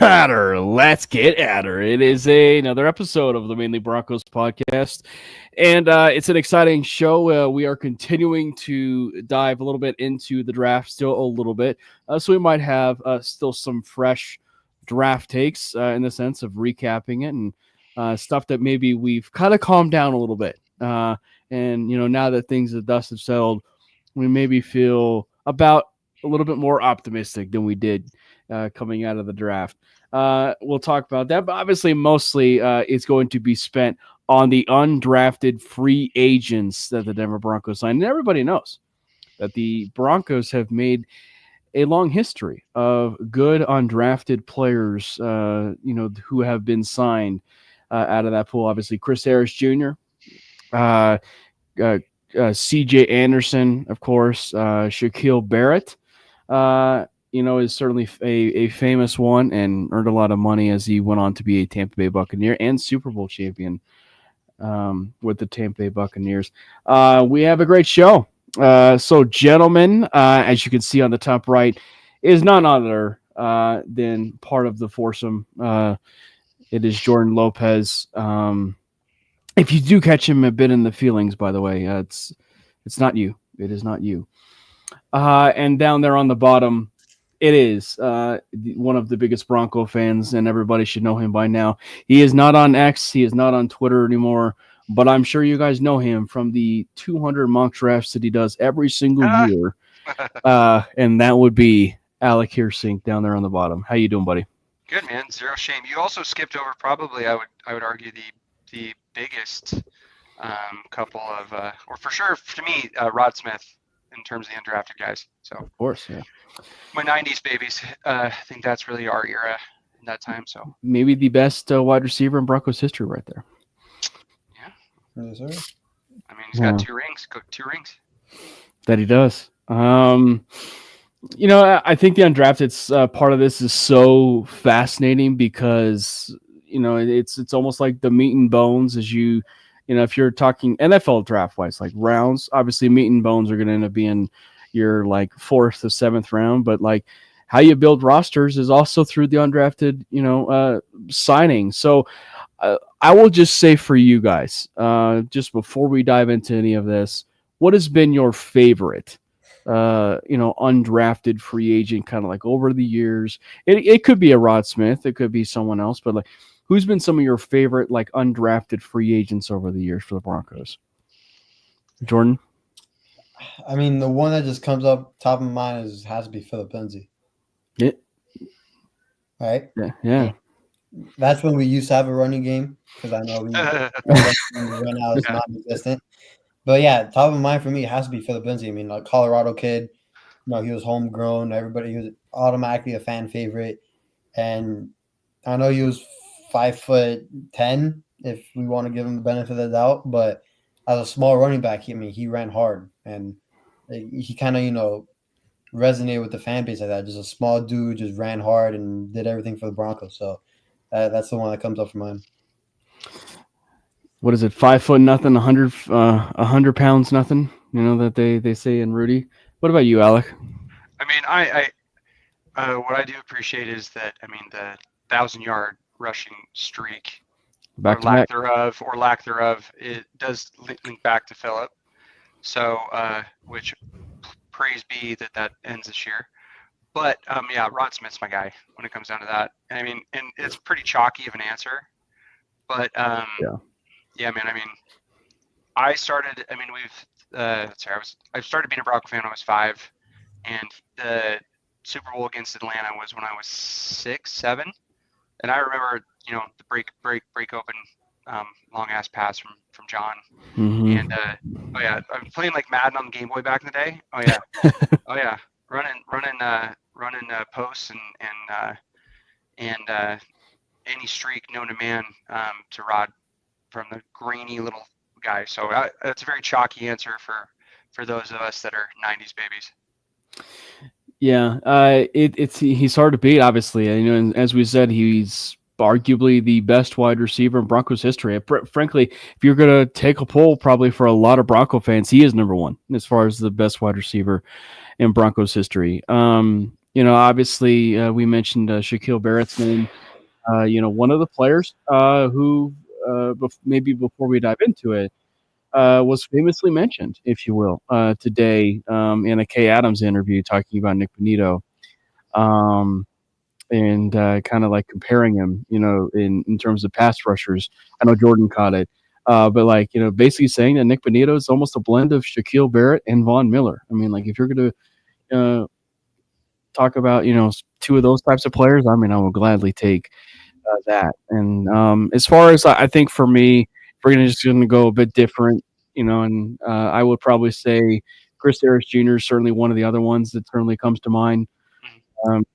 at her. Let's get at her. It is another episode of the Manely Broncos Podcast, and it's an exciting show. We are continuing to dive a little bit into the draft, still a little bit, so we might have still some fresh draft takes in the sense of recapping it and stuff that maybe we've kind of calmed down a little bit. And now that the dust have settled, we maybe feel about a little bit more optimistic than we did coming out of the draft. We'll talk about that, but obviously mostly it's going to be spent on the undrafted free agents that the Denver Broncos signed. And everybody knows that the Broncos have made a long history of good undrafted players, who have been signed out of that pool. Obviously, Chris Harris Jr., C.J. Anderson, of course, Shaquille Barrett, is certainly a famous one and earned a lot of money as he went on to be a Tampa Bay Buccaneer and Super Bowl champion with the Tampa Bay Buccaneers. We have a great show. So, gentlemen, as you can see on the top right, is none other than part of the foursome. It is Jordan Lopez. If you do catch him a bit in the feelings, by the way, it's not you. It is not you. And down there on the bottom, it is one of the biggest Bronco fans, and everybody should know him by now. He is not on X. He is not on Twitter anymore, but I'm sure you guys know him from the 200 mock drafts that he does every single year. And that would be Alec Hirsink down there on the bottom. How you doing, buddy? Good, man. Zero shame. You also skipped over probably, I would argue, the biggest couple of, or for sure to me, Rod Smith in terms of the undrafted guys. So of course, yeah. My 90s babies. I think that's really our era in that time. So maybe the best wide receiver in Broncos history, right there. Yeah. Yes, sir. I mean, he's got 2 rings. Two rings. That he does. I think the undrafted part of this is so fascinating because it's almost like the meat and bones as if you're talking NFL draft wise, like rounds, obviously meat and bones are going to end up being your like 4th or 7th round, but like how you build rosters is also through the undrafted, signing. So I will just say for you guys, just before we dive into any of this, what has been your favorite, undrafted free agent kind of like over the years? It could be a Rod Smith. It could be someone else, but like, who's been some of your favorite, like, undrafted free agents over the years for the Broncos? Jordan? I mean, the one that just comes up top of mind has to be Philip Lindsay. Yeah. Right? Yeah. That's when we used to have a running game because I know run out is non-existent. But, yeah, top of mind for me has to be Philip Lindsay. I mean, like, Colorado kid, he was homegrown. He was automatically a fan favorite. And I know he was 5'10" if we want to give him the benefit of the doubt, but as a small running back, he ran hard and he kind of resonated with the fan base like that. Just a small dude, just ran hard and did everything for the Broncos. So that's the one that comes up for mine. What is it? 5 foot nothing, 100 pounds nothing. That they say in Rudy. What about you, Alec? I mean, I what I do appreciate is that the 1,000-yard rushing streak, or lack thereof, it does link back to Philip. So, which praise be that ends this year. But Rod Smith's my guy when it comes down to that. I mean, and it's pretty chalky of an answer, but I started. I started being a Bronco fan when I was 5, and the Super Bowl against Atlanta was when I was 6, 7. And I remember, the break open, long ass pass from John. Mm-hmm. And I was playing like Madden on the Game Boy back in the day. Running posts and any streak known to man to Rod from the grainy little guy. So that's a very chalky answer for those of us that are 90s babies. Yeah, he's hard to beat, obviously. And as we said, he's arguably the best wide receiver in Broncos history. Frankly, if you're going to take a poll, probably for a lot of Bronco fans, he is number 1 as far as the best wide receiver in Broncos history. Obviously we mentioned Shaquille Barrett's name. One of the players who maybe before we dive into it was famously mentioned, if you will, today in a Kay Adams interview talking about Nick Bonito. And kind of like comparing him, in terms of pass rushers. I know Jordan caught it, but basically saying that Nick Bonito is almost a blend of Shaquille Barrett and Von Miller. I mean, like if you're going to talk about, two of those types of players, I mean, I will gladly take that. And as far as I think for me, we're just going to go a bit different, and I would probably say Chris Harris Jr. is certainly one of the other ones that certainly comes to mind. And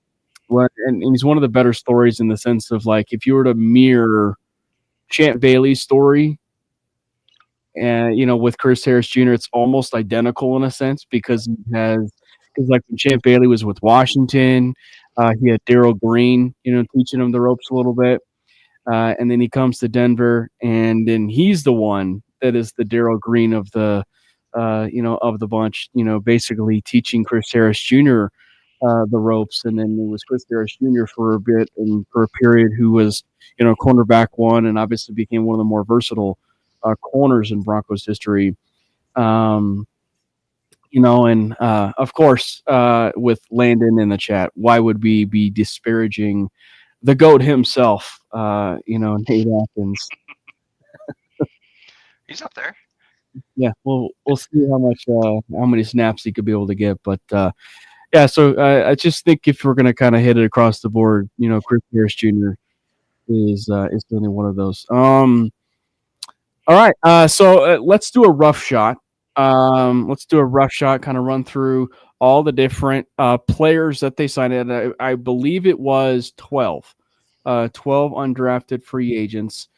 he's one of the better stories in the sense of like if you were to mirror Champ Bailey's story, and with Chris Harris Jr., it's almost identical in a sense because like when Champ Bailey was with Washington, he had Darryl Green, teaching him the ropes a little bit, and then he comes to Denver, and then he's the one that is the Darryl Green of the bunch, basically teaching Chris Harris Jr. The ropes, and then it was Chris Harris Jr. for a bit and for a period who was, cornerback one, and obviously became one of the more versatile corners in Broncos history. And of course, with Landon in the chat, why would we be disparaging the GOAT himself? Nate Atkins. He's up there. Yeah, we'll see how many snaps he could be able to get, but. Yeah, so I just think if we're going to kind of hit it across the board, Chris Harris Jr. is certainly one of those. All right, so let's do a rough shot. Kind of run through all the different players that they signed. And I believe it was 12 undrafted free agents.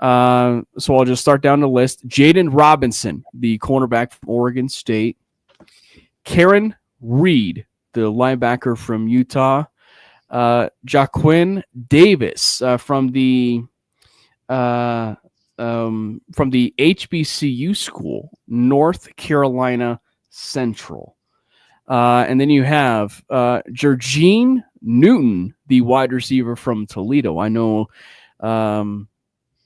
So I'll just start down the list. Jaden Robinson, the cornerback from Oregon State. Karen Reed, the linebacker from Utah. Jaquin Davis from the HBCU school, North Carolina Central. And then you have Georgine Newton, the wide receiver from Toledo. I know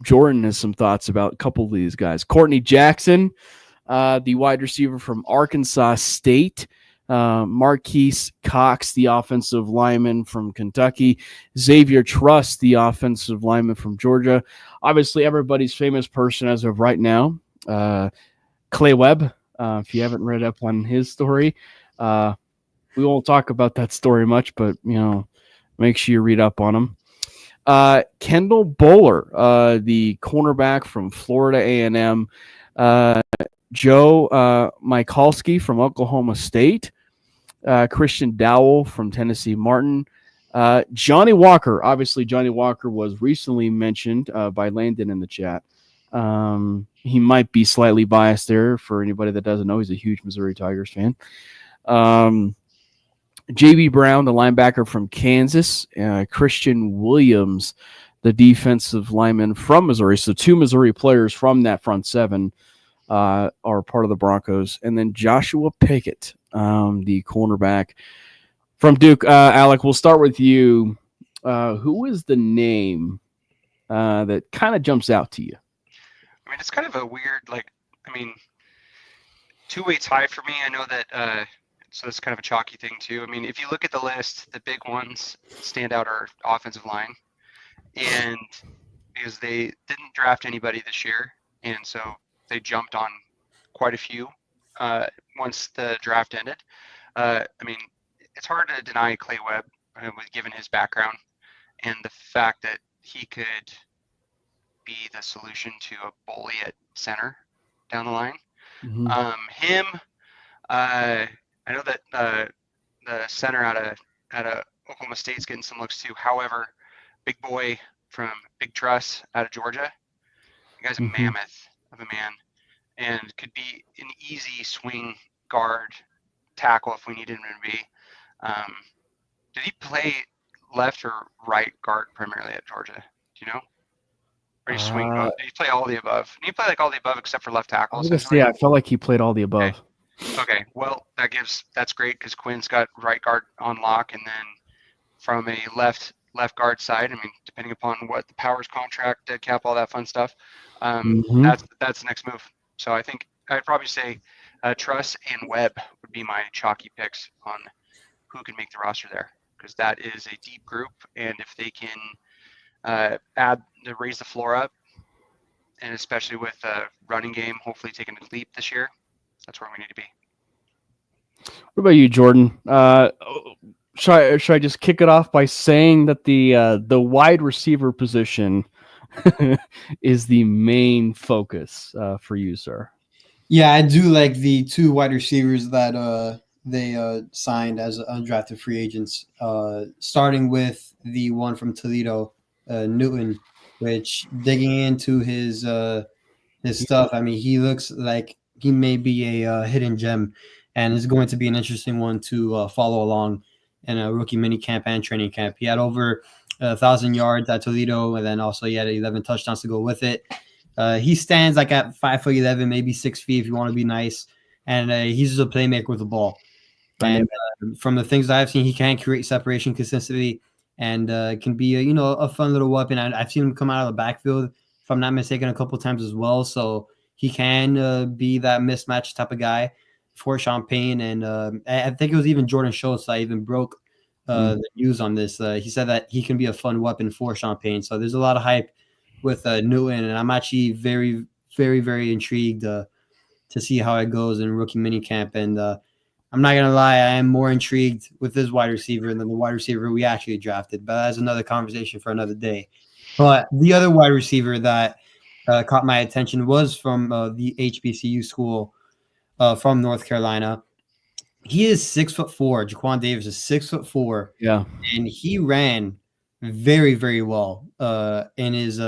Jordan has some thoughts about a couple of these guys. Courtney Jackson, the wide receiver from Arkansas State. Marquise Cox, the offensive lineman from Kentucky. Xavier Truss, the offensive lineman from Georgia. Obviously, everybody's famous person as of right now, Clay Webb. If you haven't read up on his story, we won't talk about that story much, but, make sure you read up on him. Kendall Bowler, the cornerback from Florida A&M. Joe Michalski from Oklahoma State. Christian Dowell from Tennessee Martin. Johnny Walker. Obviously, Johnny Walker was recently mentioned by Landon in the chat. He might be slightly biased there for anybody that doesn't know. He's a huge Missouri Tigers fan. J.B. Brown, the linebacker from Kansas. Christian Williams, the defensive lineman from Missouri. So 2 Missouri players from that front seven are part of the Broncos. And then Joshua Pickett, the cornerback from Duke. Alec, we'll start with you. Who is the name that kind of jumps out to you? I mean, it's kind of a weird, two weights high for me. I know that, so it's kind of a chalky thing too. I mean, if you look at the list, the big ones stand out are offensive line, and because they didn't draft anybody this year, and so they jumped on quite a few once the draft ended. I mean, it's hard to deny Clay Webb, given his background and the fact that he could be the solution to a bully at center down the line. Mm-hmm. I know that the center out of Oklahoma State's getting some looks too. However, big boy from Big Truss out of Georgia, the guy's a mammoth of a man, and could be an easy swing guard tackle if we needed him to be. Did he play left or right guard primarily at Georgia? Do you know? Or he swing? Did he play all the above? Did he play like all the above except for left tackle? I felt like he played all the above. Okay. Okay, well, that's great because Quinn's got right guard on lock, and then from a left guard side, I mean, depending upon what the Powers contract, dead cap, all that fun stuff, Mhm. that's the next move. So I think I'd probably say Truss and Webb would be my chalky picks on who can make the roster there, because that is a deep group, and if they can raise the floor up, and especially with running game hopefully taking a leap this year, that's where we need to be. What about you, Jordan? Should I just kick it off by saying that the wide receiver position is the main focus for you, sir? Yeah, I do like the two wide receivers that they signed as undrafted free agents. Starting with the one from Toledo, Newton, which digging into his stuff. I mean, he looks like he may be a hidden gem, and is going to be an interesting one to follow along in a rookie mini camp and training camp. He had over 1,000 yards at Toledo, and then also he had 11 touchdowns to go with it. He stands like at 5'11", maybe 6 feet if you want to be nice, and he's just a playmaker with the ball. And from the things that I've seen, he can create separation consistently, and can be a fun little weapon. I've seen him come out of the backfield, if I'm not mistaken, a couple of times as well. So he can be that mismatch type of guy for Champagne. And I think it was even Jordan Schultz that even broke the news on this. He said that he can be a fun weapon for Champagne. So there's a lot of hype with Newton, and I'm actually very, very, very intrigued to see how it goes in rookie minicamp. And I'm not gonna lie, I am more intrigued with this wide receiver than the wide receiver we actually drafted. But that's another conversation for another day. But the other wide receiver that caught my attention was from the HBCU school from North Carolina. He is 6'4". Jaquan Davis is 6'4". Yeah, and he ran very, very well in his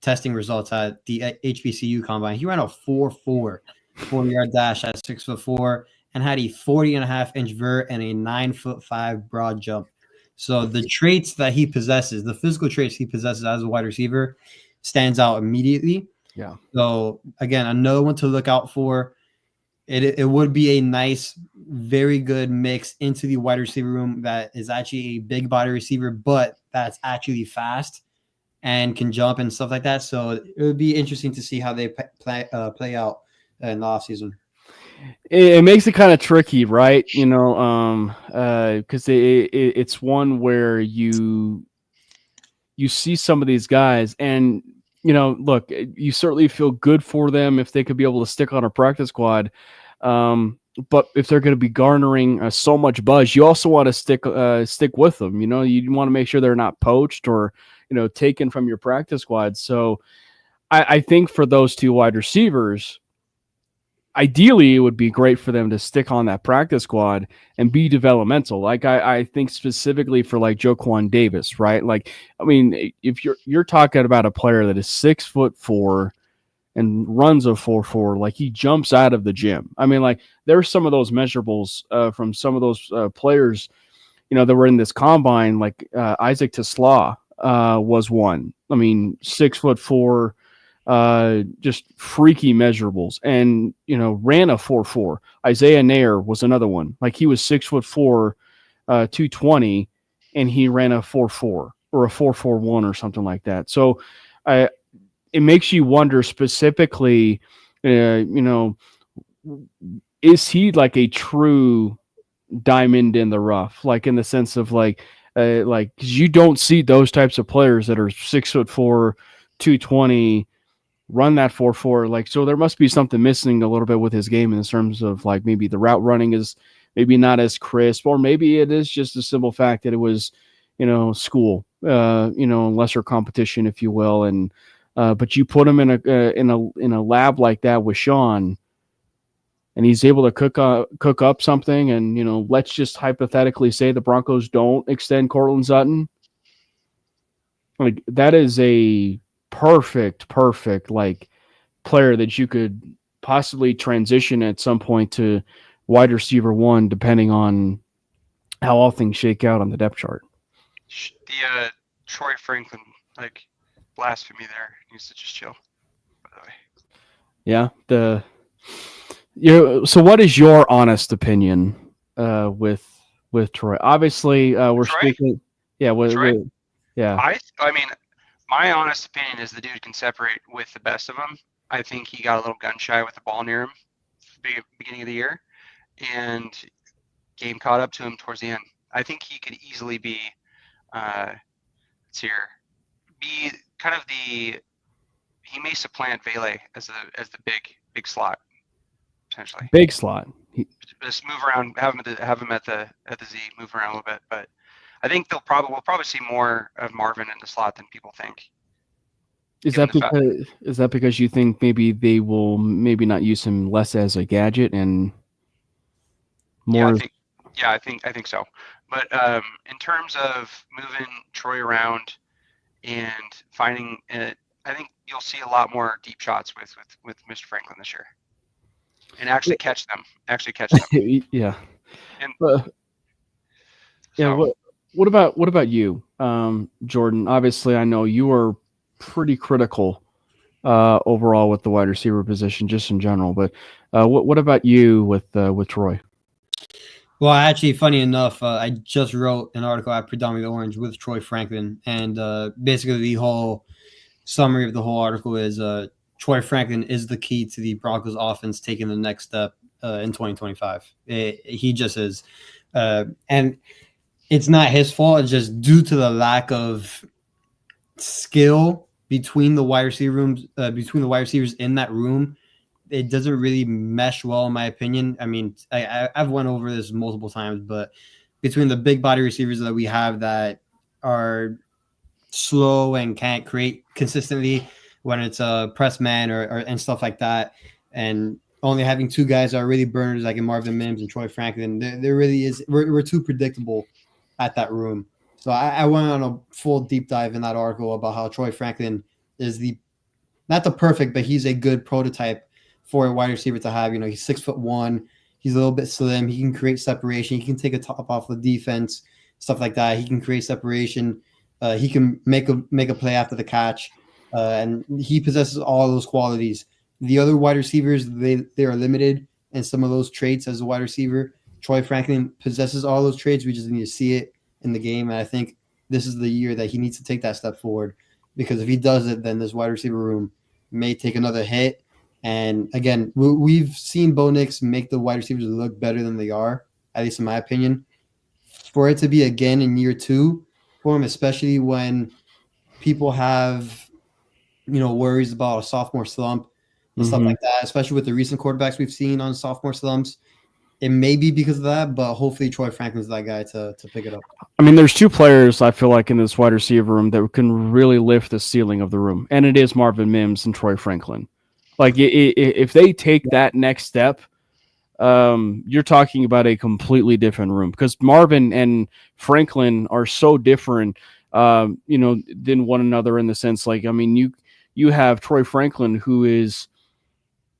testing results at the HBCU combine. He ran a 4.4 40-yard dash at 6'4", and had a 40.5-inch vert and a 9'5" broad jump. So the traits that he possesses, the physical traits he possesses as a wide receiver, stands out immediately. yeah. So again, another one to look out for. It would be a nice, very good mix into the wide receiver room that is actually a big body receiver, but that's actually fast and can jump and stuff like that. So it would be interesting to see how they play out in the offseason. It makes it kind of tricky, right? Because it's one where you see some of these guys, and look, you certainly feel good for them if they could be able to stick on a practice squad. But if they're going to be garnering so much buzz, you also want to stick with them. You want to make sure they're not poached or taken from your practice squad. So I think for those two wide receivers, ideally it would be great for them to stick on that practice squad and be developmental. Like I think specifically for like Jaquan Davis, right? Like, I mean, if you're talking about a player that is 6'4" and runs a 4.4, like he jumps out of the gym. I mean, like there's some of those measurables from some of those players, that were in this combine, like Isaac Tesla was one. I mean, 6'4", just freaky measurables, and ran a 4.4. Isaiah Nair was another one. Like he was 6'4", 220, and he ran a 4.4 or a 4.41 or something like that. So it makes you wonder specifically, is he like a true diamond in the rough, like in the sense of like 'cause you don't see those types of players that are 6'4", 220, run that 4.4. Like, so there must be something missing a little bit with his game in terms of like maybe the route running is maybe not as crisp, or maybe it is just a simple fact that it was, school, lesser competition, if you will. And, but you put him in a lab like that with Sean, and he's able to cook up something. And, let's just hypothetically say the Broncos don't extend Courtland Sutton. Like that is a perfect like player that you could possibly transition at some point to wide receiver one, depending on how all things shake out on the depth chart. The Troy Franklin blasphemy there needs to just chill, by the way. Yeah, So what is your honest opinion with Troy? Obviously, we're Troy? speaking. Yeah, Troy? Yeah. I mean, my honest opinion is the dude can separate with the best of them. I think he got a little gun shy with the ball near him beginning of the year, and game caught up to him towards the end. I think he could easily be, be kind of he may supplant Vele as the big slot potentially. Big slot. Just move around, have him at the Z, move around a little bit, but I think we'll probably see more of Marvin in the slot than people think. Is that because you think maybe they will maybe not use him less as a gadget and more? I think so. But in terms of moving Troy around and finding it, I think you'll see a lot more deep shots with Mr. Franklin this year, and actually catch them. Yeah. And yeah. What about you, Jordan? Obviously, I know you are pretty critical overall with the wide receiver position, just in general. But what about you with Troy? Well, actually, funny enough, I just wrote an article at Predominantly Orange with Troy Franklin, and basically the whole summary of the whole article is Troy Franklin is the key to the Broncos offense taking the next step in 2025. He just is. And it's not his fault. It's just due to the lack of skill between the wide receivers in that room. It doesn't really mesh well, in my opinion. I mean, I've went over this multiple times, but between the big body receivers that we have that are slow and can't create consistently when it's a press man or and stuff like that, and only having two guys that are really burners like in Marvin Mims and Troy Franklin, there really is we're too predictable at that room. So I went on a full deep dive in that article about how Troy Franklin is not the perfect, but he's a good prototype for a wide receiver to have. You know, he's 6'1", he's a little bit slim, he can create separation, he can take a top off the defense, stuff like that. He can create separation, he can make a play after the catch, and he possesses all those qualities. The other wide receivers, they are limited in some of those traits as a wide receiver. Troy Franklin possesses all those traits. We just need to see it in the game. And I think this is the year that he needs to take that step forward, because if he does it, then this wide receiver room may take another hit. And again, we've seen Bo Nix make the wide receivers look better than they are, at least in my opinion. For it to be again in year two for him, especially when people have, worries about a sophomore slump and stuff like that, especially with the recent quarterbacks we've seen on sophomore slumps. It may be because of that, but hopefully Troy Franklin's that guy to pick it up. I mean, there's two players I feel like in this wide receiver room that can really lift the ceiling of the room, and it is Marvin Mims and Troy Franklin. Like, if they take that next step, you're talking about a completely different room, because Marvin and Franklin are so different, than one another in the sense, like, I mean, you have Troy Franklin, who is,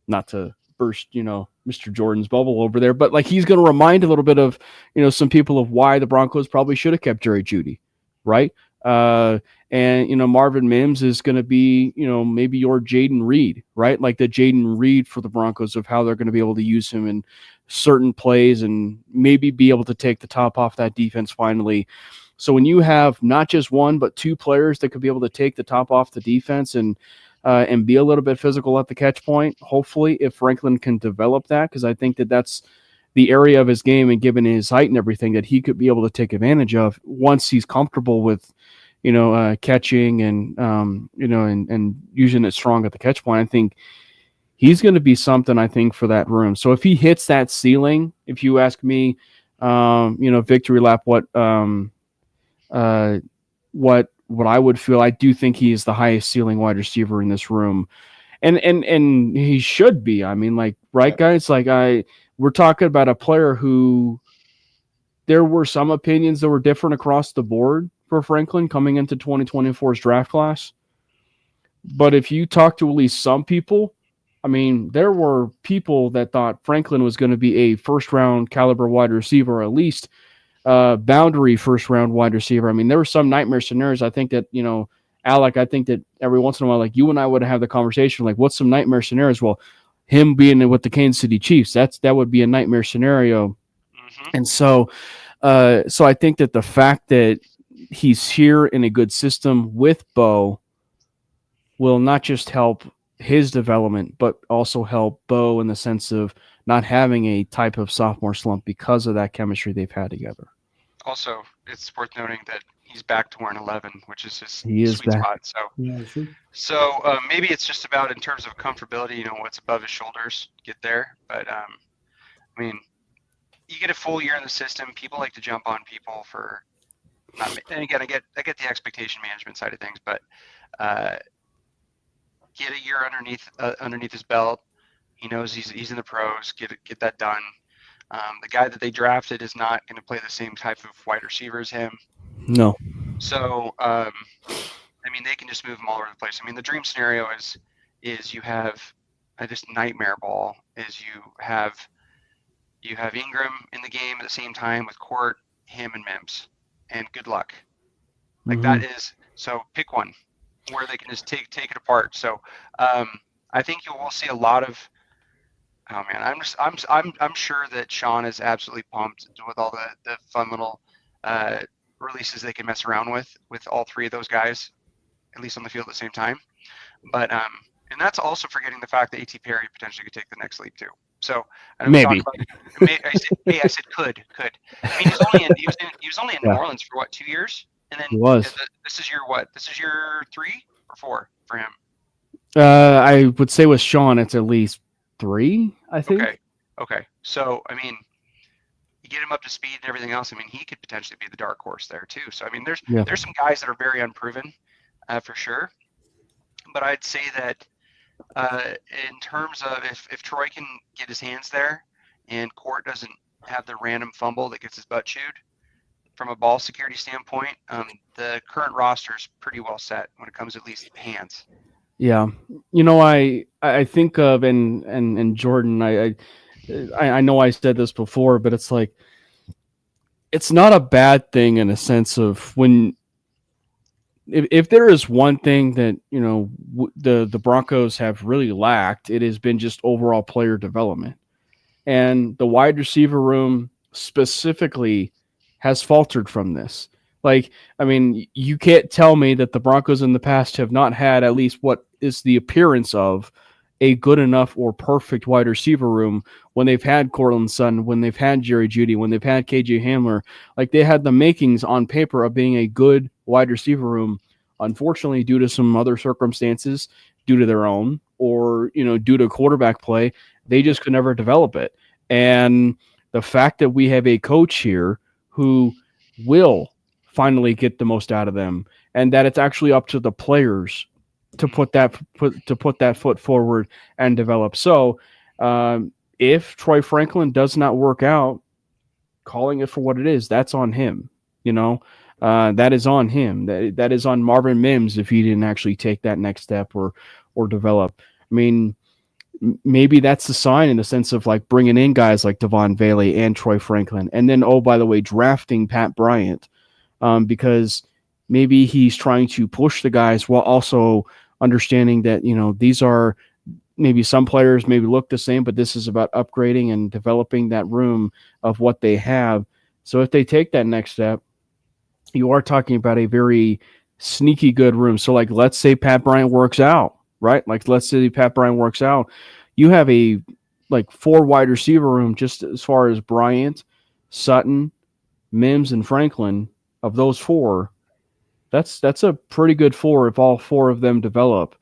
not to burst, Mr. Jordan's bubble over there, but like he's going to remind a little bit of, some people of why the Broncos probably should have kept Jerry Jeudy, right? And Marvin Mims is going to be, maybe your Jaden Reed, right? Like the Jaden Reed for the Broncos, of how they're going to be able to use him in certain plays and maybe be able to take the top off that defense finally. So when you have not just one, but two players that could be able to take the top off the defense and be a little bit physical at the catch point, hopefully, if Franklin can develop that, because I think that's the area of his game, and given his height and everything, that he could be able to take advantage of once he's comfortable with, catching and, and using it strong at the catch point. I think he's going to be something, I think, for that room. So if he hits that ceiling, if you ask me, victory lap, what I would feel, I do think he is the highest ceiling wide receiver in this room. And he should be. I mean, like, right, guys? Like, we're talking about a player who there were some opinions that were different across the board for Franklin coming into 2024's draft class. But if you talk to at least some people, I mean, there were people that thought Franklin was going to be a first-round caliber wide receiver, or at least boundary first-round wide receiver. I mean, there were some nightmare scenarios. I think that, Alec, I think that every once in a while, like, you and I would have the conversation, like, what's some nightmare scenarios? Well, him being with the Kansas City Chiefs, that would be a nightmare scenario. Mm-hmm. And so I think that the fact that he's here in a good system with Bo will not just help his development, but also help Bo in the sense of not having a type of sophomore slump because of that chemistry they've had together. Also, it's worth noting that he's back to wearing 11, which is his sweet spot. So, maybe it's just about in terms of comfortability, what's above his shoulders, get there. But I mean, you get a full year in the system. People like to jump on people for. And again, I get the expectation management side of things, but get a year underneath his belt. He knows he's in the pros. Get that done. The guy that they drafted is not going to play the same type of wide receiver as him. No. So, they can just move him all over the place. The dream scenario is you have this nightmare ball. Is you have Ingram in the game at the same time with Court, him, and Mims, and good luck. That is so. Pick one where they can just take it apart. So, I think you will see a lot of. Oh man, I'm sure that Sean is absolutely pumped with all the fun little releases they can mess around with all three of those guys, at least on the field at the same time. But and that's also forgetting the fact that A.T. Perry potentially could take the next leap too. So maybe. I said could. He was only in New Orleans for 2 years, and then he was. This is your what? This is your 3 or 4 for him. I would say with Sean, it's at least 3, I think. Okay. So, you get him up to speed and everything else. He could potentially be the dark horse there too. So, there's some guys that are very unproven, for sure. But I'd say that in terms of if Troy can get his hands there and Court doesn't have the random fumble that gets his butt chewed, from a ball security standpoint, the current roster is pretty well set when it comes to at least hands. Yeah, I think of and Jordan. I know I said this before, but it's like it's not a bad thing in a sense of when if there is one thing that the Broncos have really lacked, it has been just overall player development, and the wide receiver room specifically has faltered from this. You can't tell me that the Broncos in the past have not had at least what is the appearance of a good enough or perfect wide receiver room when they've had Cortland Sutton, when they've had Jerry Jeudy, when they've had KJ Hamler. They had the makings on paper of being a good wide receiver room. Unfortunately, due to some other circumstances, due to their own, or due to quarterback play, they just could never develop it. And the fact that we have a coach here who will finally get the most out of them, and that it's actually up to the players to put that foot forward and develop. So if Troy Franklin does not work out, calling it for what it is, that's on him. That is on him. That is on Marvin Mims if he didn't actually take that next step or develop. Maybe that's the sign in the sense of bringing in guys like Devon Bailey and Troy Franklin, and then by the way, drafting Pat Bryant. Because maybe he's trying to push the guys while also understanding that, these are maybe some players maybe look the same, but this is about upgrading and developing that room of what they have. So if they take that next step, you are talking about a very sneaky good room. So let's say Pat Bryant works out, right? Let's say Pat Bryant works out. You have a 4 wide receiver room just as far as Bryant, Sutton, Mims, and Franklin. Of those 4, that's a pretty good 4 if all 4 of them develop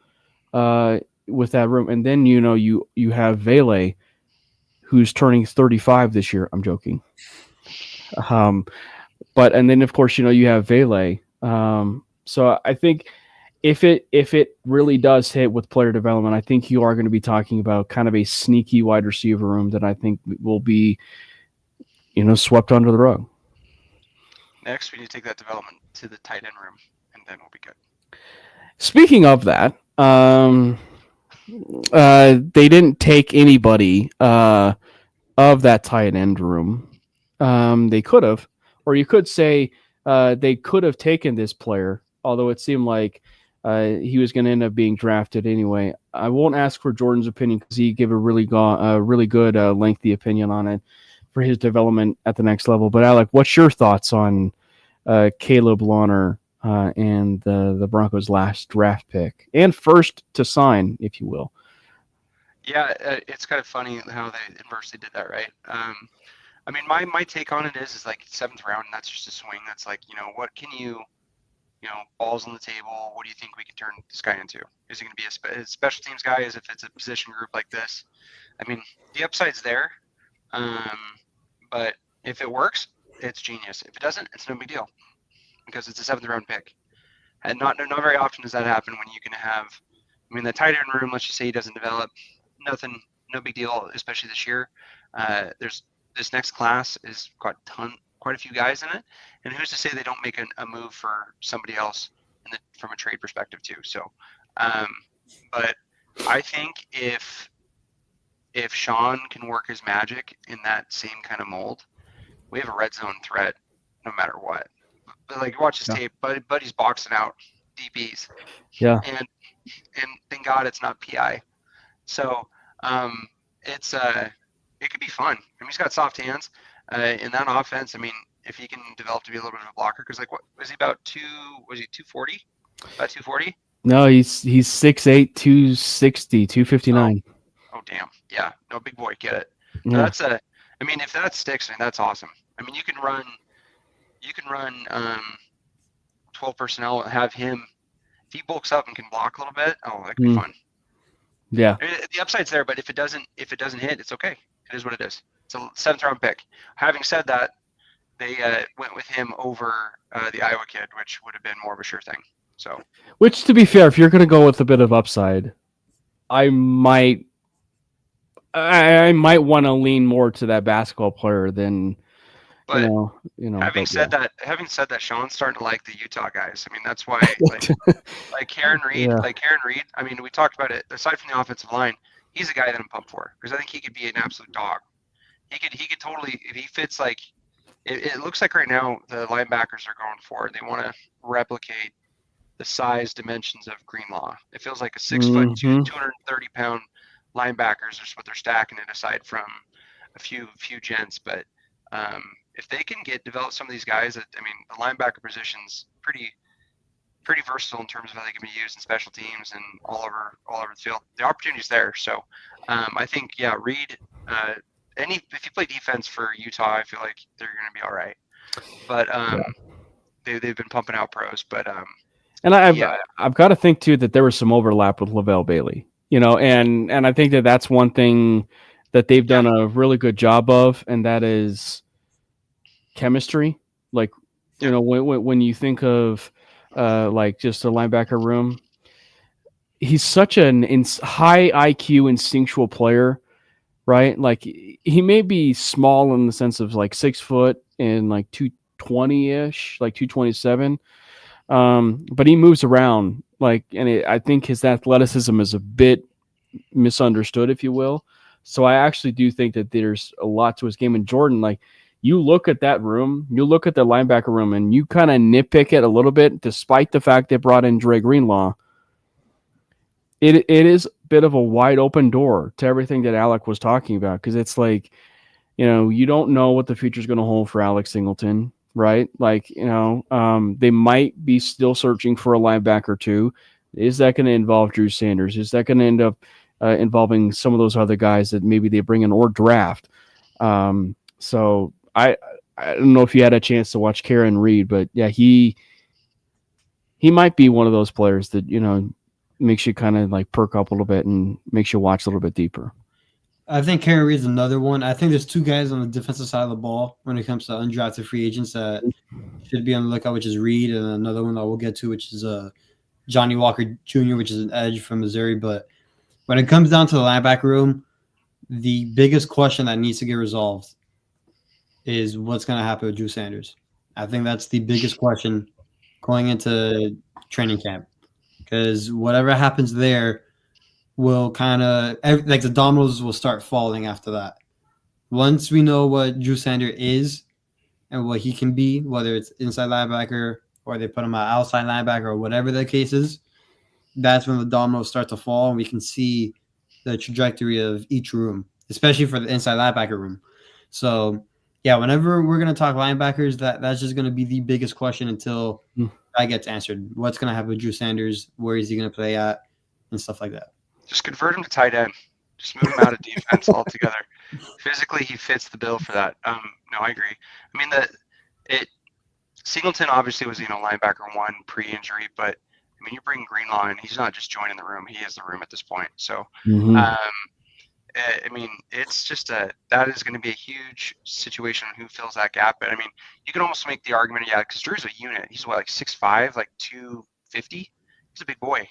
with that room. And then you have Vele, who's turning 35 this year. I'm joking. And then of course you have Vele. So I think if it really does hit with player development, I think you are going to be talking about kind of a sneaky wide receiver room that I think will be swept under the rug. Next, we need to take that development to the tight end room, and then we'll be good. Speaking of that, they didn't take anybody of that tight end room. They could have, or you could say they could have taken this player, although it seemed like he was going to end up being drafted anyway. I won't ask for Jordan's opinion because he gave a really good lengthy opinion on it for his development at the next level. But Alec, what's your thoughts on Caleb Lawner and the Broncos' last draft pick and first to sign, if you will? Yeah, it's kind of funny how they inversely did that, right? I mean, my take on it is like 7th round, and that's just a swing. That's like, what can you balls on the table. What do you think we can turn this guy into? Is he going to be a special teams guy? As if it's a position group like this? I mean, the upside's there, but if it works, it's genius. If it doesn't, it's no big deal because it's a 7th round pick. And not very often does that happen when you can have. I mean, the tight end room. Let's just say he doesn't develop. Nothing, no big deal. Especially this year. There's this next class is got quite a few guys in it, and who's to say they don't make a move for somebody else from a trade perspective too. So, but I think if Sean can work his magic in that same kind of mold, we have a red zone threat no matter what. But like, watch his tape, Buddy's boxing out DBs. Yeah. And thank God it's not PI. So it's it could be fun. I mean, he's got soft hands. In that offense, I mean, if he can develop to be a little bit of a blocker, because like, what was he about 240? About 240? No, he's 6'8", 260, 259. Oh damn, yeah, no, big boy, get it. Yeah. That's I mean, if that sticks, I mean, that's awesome. I mean, you can run 12 personnel, have him. If he bulks up and can block a little bit, that could be fun. Yeah, I mean, the upside's there, but if it doesn't hit, it's okay. It is what it is. It's a 7th round pick. Having said that, they went with him over the Iowa kid, which would have been more of a sure thing. So, which, to be fair, if you're going to go with a bit of upside, I might want to lean more to that basketball player than. But having said that, Sean's starting to like the Utah guys. I mean, that's why like Karen Reed, I mean, we talked about it. Aside from the offensive line, he's a guy that I'm pumped for because I think he could be an absolute dog. He could totally, if he fits like, it looks like right now the linebackers are going for it. They want to replicate the size dimensions of Greenlaw. It feels like a 6'2", 230-pound linebackers is what they're stacking it aside from a few gents. But if they can develop some of these guys, I mean, the linebacker position's pretty versatile in terms of how they can be used in special teams and all over the field. The opportunity's there. So I think, Reed, if you play defense for Utah, I feel like they're going to be all right. But they've been pumping out pros. But and I've got to think too that there was some overlap with LaVell Bailey, and I think that's one thing that they've done a really good job of, and that is chemistry. Like, when you think of like just a linebacker room, he's such an high IQ instinctual player, right? Like, he may be small in the sense of like 6 foot and like 220-ish, like 227. But he moves around I think his athleticism is a bit misunderstood, if you will. So I actually do think that there's a lot to his game. And Jordan, like, you look at that room, you look at the linebacker room, and you kind of nitpick it a little bit, despite the fact they brought in Dre Greenlaw. It is a bit of a wide open door to everything that Alec was talking about, because it's like, you don't know what the future is going to hold for Alex Singleton, right? Like, they might be still searching for a linebacker too. Is that going to involve Drew Sanders? Is that going to end up involving some of those other guys that maybe they bring in or draft? So I don't know if you had a chance to watch Karen Reed, but yeah, he might be one of those players that, makes you kind of like perk up a little bit and makes you watch a little bit deeper. I think Karen Reed's another one. I think there's 2 guys on the defensive side of the ball when it comes to undrafted free agents that should be on the lookout, which is Reed, and another one that we'll get to, which is Johnny Walker Jr., which is an edge from Missouri. But when it comes down to the linebacker room, the biggest question that needs to get resolved is what's going to happen with Drew Sanders. I think that's the biggest question going into training camp, because whatever happens there will kind of like the dominoes will start falling after that. Once we know what Drew Sanders is and what he can be, whether it's inside linebacker or they put him at outside linebacker or whatever the case is, that's when the dominoes start to fall, and we can see the trajectory of each room, especially for the inside linebacker room. So, yeah, whenever we're going to talk linebackers, that's just going to be the biggest question until that gets answered. What's going to happen with Drew Sanders? Where is he going to play at? And stuff like that. Just convert him to tight end. Just move him out of defense altogether. Physically, he fits the bill for that. No, I agree. I mean, Singleton obviously was, linebacker 1 pre-injury, but I mean, you bring Greenlaw in, he's not just joining the room; he is the room at this point. So, I mean, it's just that is going to be a huge situation on who fills that gap. But I mean, you can almost make the argument, because Drew's a unit. He's like 6'5", like 250. He's a big boy.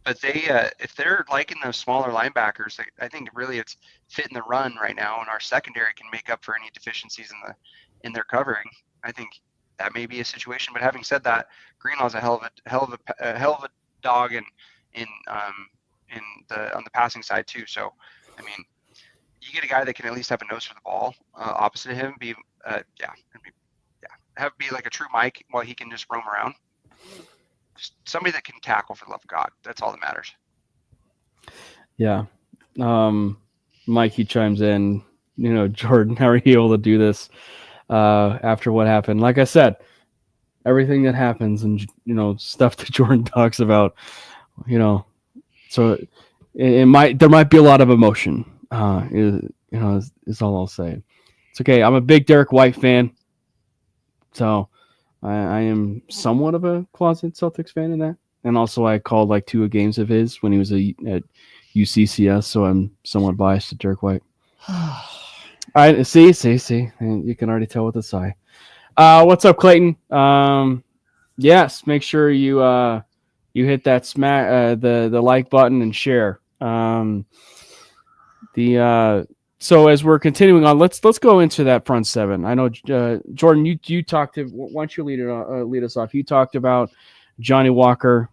But they, if they're liking those smaller linebackers, I think really it's fitting the run right now, and our secondary can make up for any deficiencies in their covering. I think that may be a situation. But having said that, Greenlaw's a hell of a dog on the passing side too. So, I mean, you get a guy that can at least have a nose for the ball opposite of him. Be like a true Mike while he can just roam around. Just somebody that can tackle, for the love of God. That's all that matters. Yeah. Mike, he chimes in, Jordan, how are you able to do this after what happened? Like I said, everything that happens and, stuff that Jordan talks about, so there might be a lot of emotion, is all I'll say. It's okay. I'm a big Derek White fan. So I am somewhat of a closet Celtics fan in that. And also I called like 2 games of his when he was at UCCS, so I'm somewhat biased to Derek White. I see. And you can already tell with the sigh. What's up, Clayton? Yes, make sure you hit that the like button and share. So as we're continuing on, let's go into that front seven. I know Jordan, you talked to. Why don't you lead us off? You talked about Johnny Walker.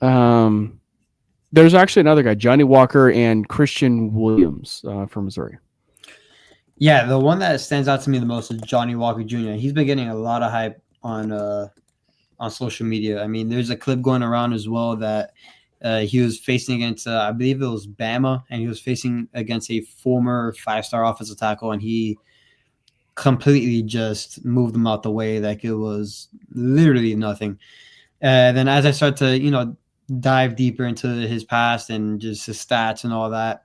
There's actually another guy, Johnny Walker and Christian Williams from Missouri. Yeah, the one that stands out to me the most is Johnny Walker Jr. He's been getting a lot of hype on social media. I mean, there's a clip going around as well that he was facing against, I believe it was Bama, and he was facing against a former 5-star offensive tackle, and he completely just moved him out the way like it was literally nothing. Then as I start to, dive deeper into his past and just his stats and all that,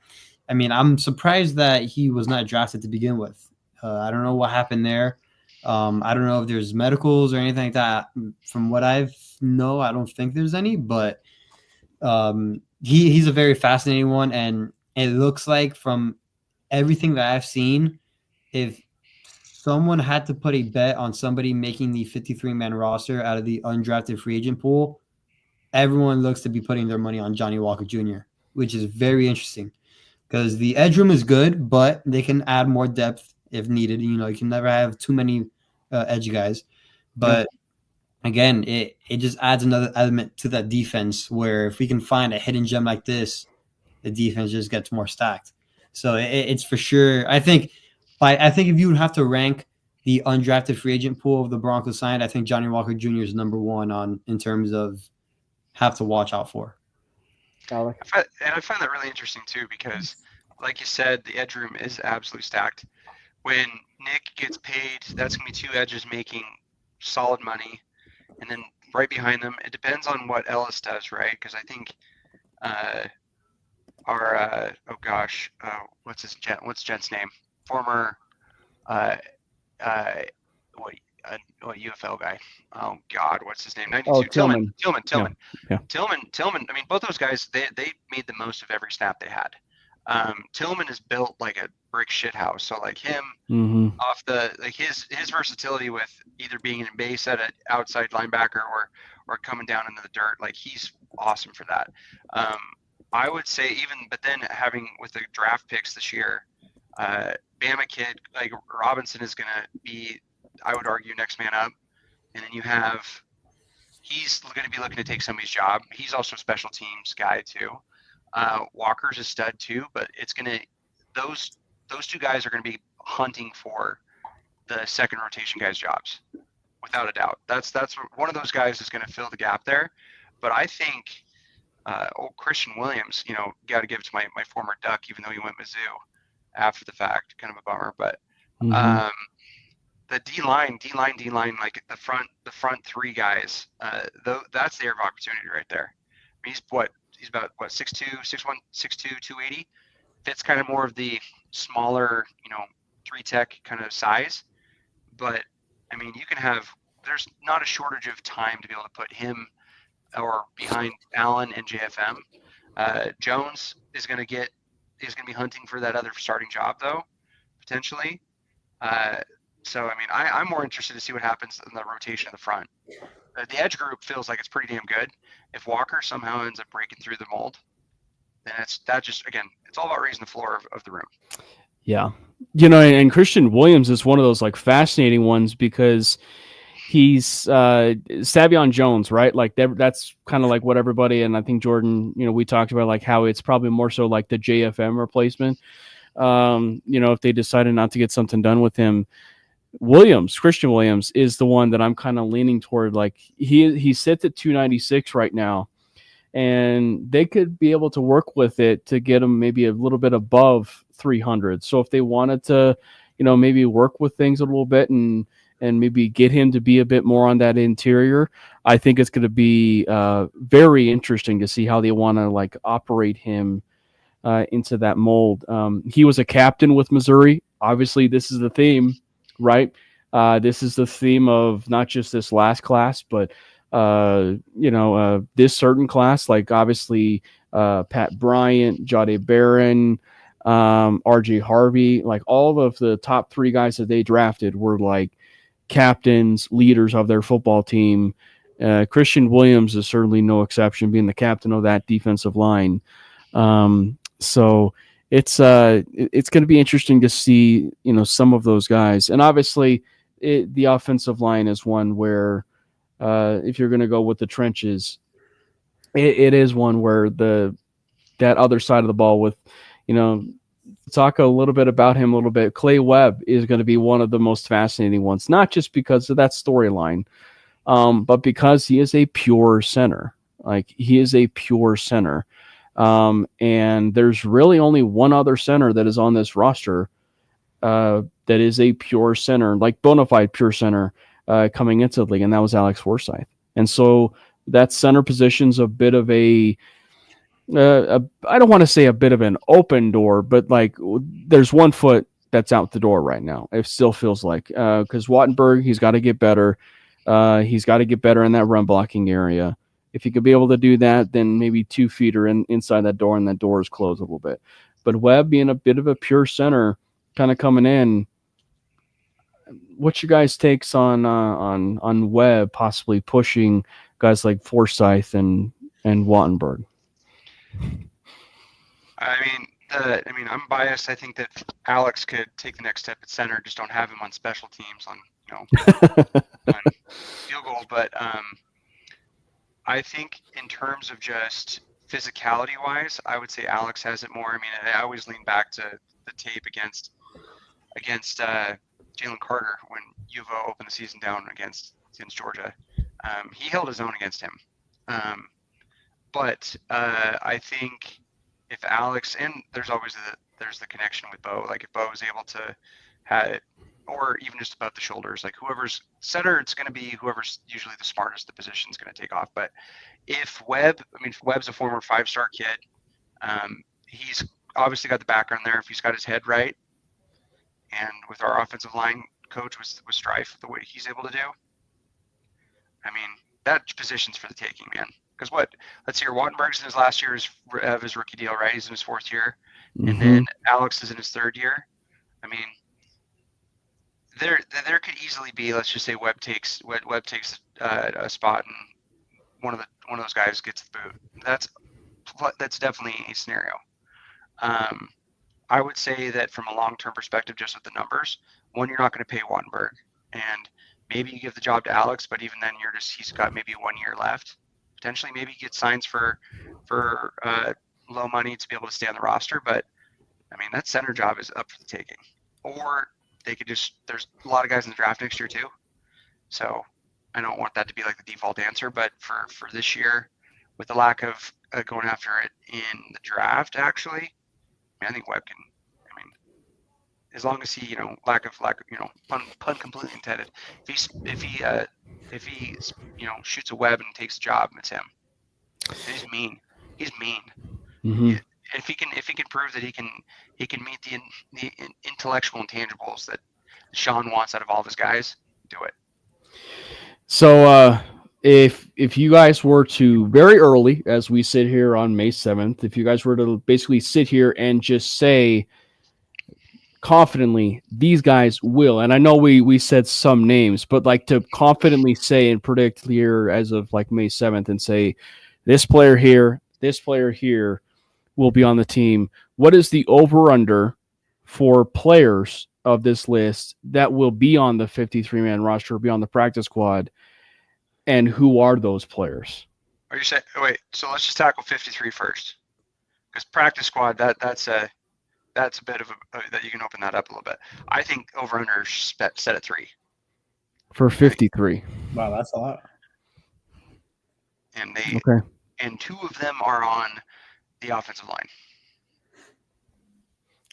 I mean, I'm surprised that he was not drafted to begin with. I don't know what happened there. I don't know if there's medicals or anything like that. From what I know, I don't think there's any, but he's a very fascinating one, and it looks like from everything that I've seen, if someone had to put a bet on somebody making the 53-man roster out of the undrafted free agent pool, everyone looks to be putting their money on Johnny Walker Jr., which is very interesting because the edge room is good, but they can add more depth if needed. You can never have too many edge guys, but again, it just adds another element to that defense where if we can find a hidden gem like this, the defense just gets more stacked. So it's for sure. I think if you would have to rank the undrafted free agent pool of the Broncos signed, I think Johnny Walker Jr. is number 1 in terms of have to watch out for. I find that really interesting too because, like you said, the edge room is absolutely stacked. When Nick gets paid, that's going to be 2 edges making solid money. And then right behind them, it depends on what Ellis does, right? Because I think what's Jent's name? Former UFL guy. Oh God, what's his name? 92. Tillman. Yeah. Tillman. I mean, both those guys, they made the most of every snap they had. Tillman is built like a brick shit house. So like him off his versatility with either being in base at an outside linebacker or coming down into the dirt, like he's awesome for that. I would say but then having with the draft picks this year, Bama kid like Robinson is going to be, I would argue, next man up. And then he's going to be looking to take somebody's job. He's also a special teams guy too. Walker's a stud too, but it's going to, those 2 guys are going to be hunting for the second rotation guys' jobs without a doubt. That's one of those guys is going to fill the gap there. But I think Christian Williams, got to give it to my former Duck, even though he went Mizzou after the fact, kind of a bummer. But the D-line, like the front three guys, that's the area of opportunity right there. I mean, he's about 6'2", 6'1", 6'2", 280. Fits kind of more of the smaller, 3-tech kind of size. But I mean, there's not a shortage of time to be able to put him or behind Allen and JFM. Jones is going to be hunting for that other starting job though, potentially. So I mean, I'm more interested to see what happens in the rotation of the front. The edge group feels like it's pretty damn good. If Walker somehow ends up breaking through the mold, then it's all about raising the floor of the room. Yeah. And Christian Williams is one of those like fascinating ones because he's Savion Jones, right? Like that's kind of like what everybody, and I think Jordan, we talked about like how it's probably more so like the JFM replacement. If they decided not to get something done with him, Christian Williams is the one that I'm kind of leaning toward. Like he sits at 296 right now, and they could be able to work with it to get him maybe a little bit above 300. So if they wanted to, maybe work with things a little bit and maybe get him to be a bit more on that interior, I think it's going to be very interesting to see how they want to like operate him into that mold. He was a captain with Missouri. Obviously, this is the theme, right? This is the theme of not just this last class, but this certain class, like obviously Pat Bryant, Jade Barron, RJ Harvey, like all of the top 3 guys that they drafted were like captains, leaders of their football team. Christian Williams is certainly no exception, being the captain of that defensive line. So it's going to be interesting to see, some of those guys. And obviously the offensive line is one where if you're going to go with the trenches, it is one where that other side of the ball with, talk a little bit about him a little bit. Clay Webb is going to be one of the most fascinating ones, not just because of that storyline, but because he is a pure center. Like he is a pure center. And there's really only one other center that is on this roster that is a pure center, like bona fide pure center coming into the league, and that was Alex Forsyth. And so that center position's a bit of I don't want to say a bit of an open door, but like there's one foot that's out the door right now. It still feels like because Wattenberg, he's got to get better. He's got to get better in that run blocking area. If he could be able to do that, then maybe 2 feet are inside that door, and that door is closed a little bit. But Webb being a bit of a pure center, kind of coming in. What's your guys' takes on Webb possibly pushing guys like Forsyth and Wattenberg? I mean, I'm biased. I think that Alex could take the next step at center. Just don't have him on special teams on on field goal. But I think in terms of just physicality wise, I would say Alex has it more. I mean, I always lean back to the tape against Jalen Carter when UVA opened the season down against Georgia. He held his own against him. But I think if Alex, and there's always the connection with Bo, like if Bo is able to have it, or even just above the shoulders, like whoever's center, it's going to be whoever's usually the smartest the position is going to take off. But if Webb's a former 5-star kid, he's obviously got the background there. If he's got his head right, and with our offensive line coach with Strife, the way he's able to do, I mean, that position's for the taking, man. Because let's see here, Wattenberg's in his last year of his rookie deal, right? He's in his 4th year. Mm-hmm. And then Alex is in his 3rd year. I mean, there could easily be, let's just say Webb takes a spot and one of those guys gets the boot. That's definitely a scenario. I would say that from a long-term perspective, just with the numbers, one, you're not going to pay Wattenberg, and maybe you give the job to Alex, but even then he's got maybe 1 year left. Potentially maybe get signs for low money to be able to stay on the roster. But I mean, that center job is up for the taking. Or they could there's a lot of guys in the draft next year too. So I don't want that to be like the default answer, but for this year, with the lack of going after it in the draft, actually, I think Webb can. I mean, as long as he, lack of, pun completely intended. If he shoots a Webb and takes a job, it's him. He's mean. He's mean. Mm-hmm. If he can prove that he can meet the intellectual intangibles that Sean wants out of all of his guys, do it. So if you guys were to very early, as we sit here on May 7th, if you guys were to basically sit here and just say confidently, these guys will, and I know we said some names, but like to confidently say and predict here as of like May 7th and say this player here will be on the team. What is the over-under for players of this list that will be on the 53-man roster, be on the practice squad, and who are those players? Are you saying? Wait, so let's just tackle 53 first, because practice squad that's a bit of that you can open that up a little bit. I think over/under set at 3 for 53. Wow, that's a lot. And okay. And 2 of them are on the offensive line.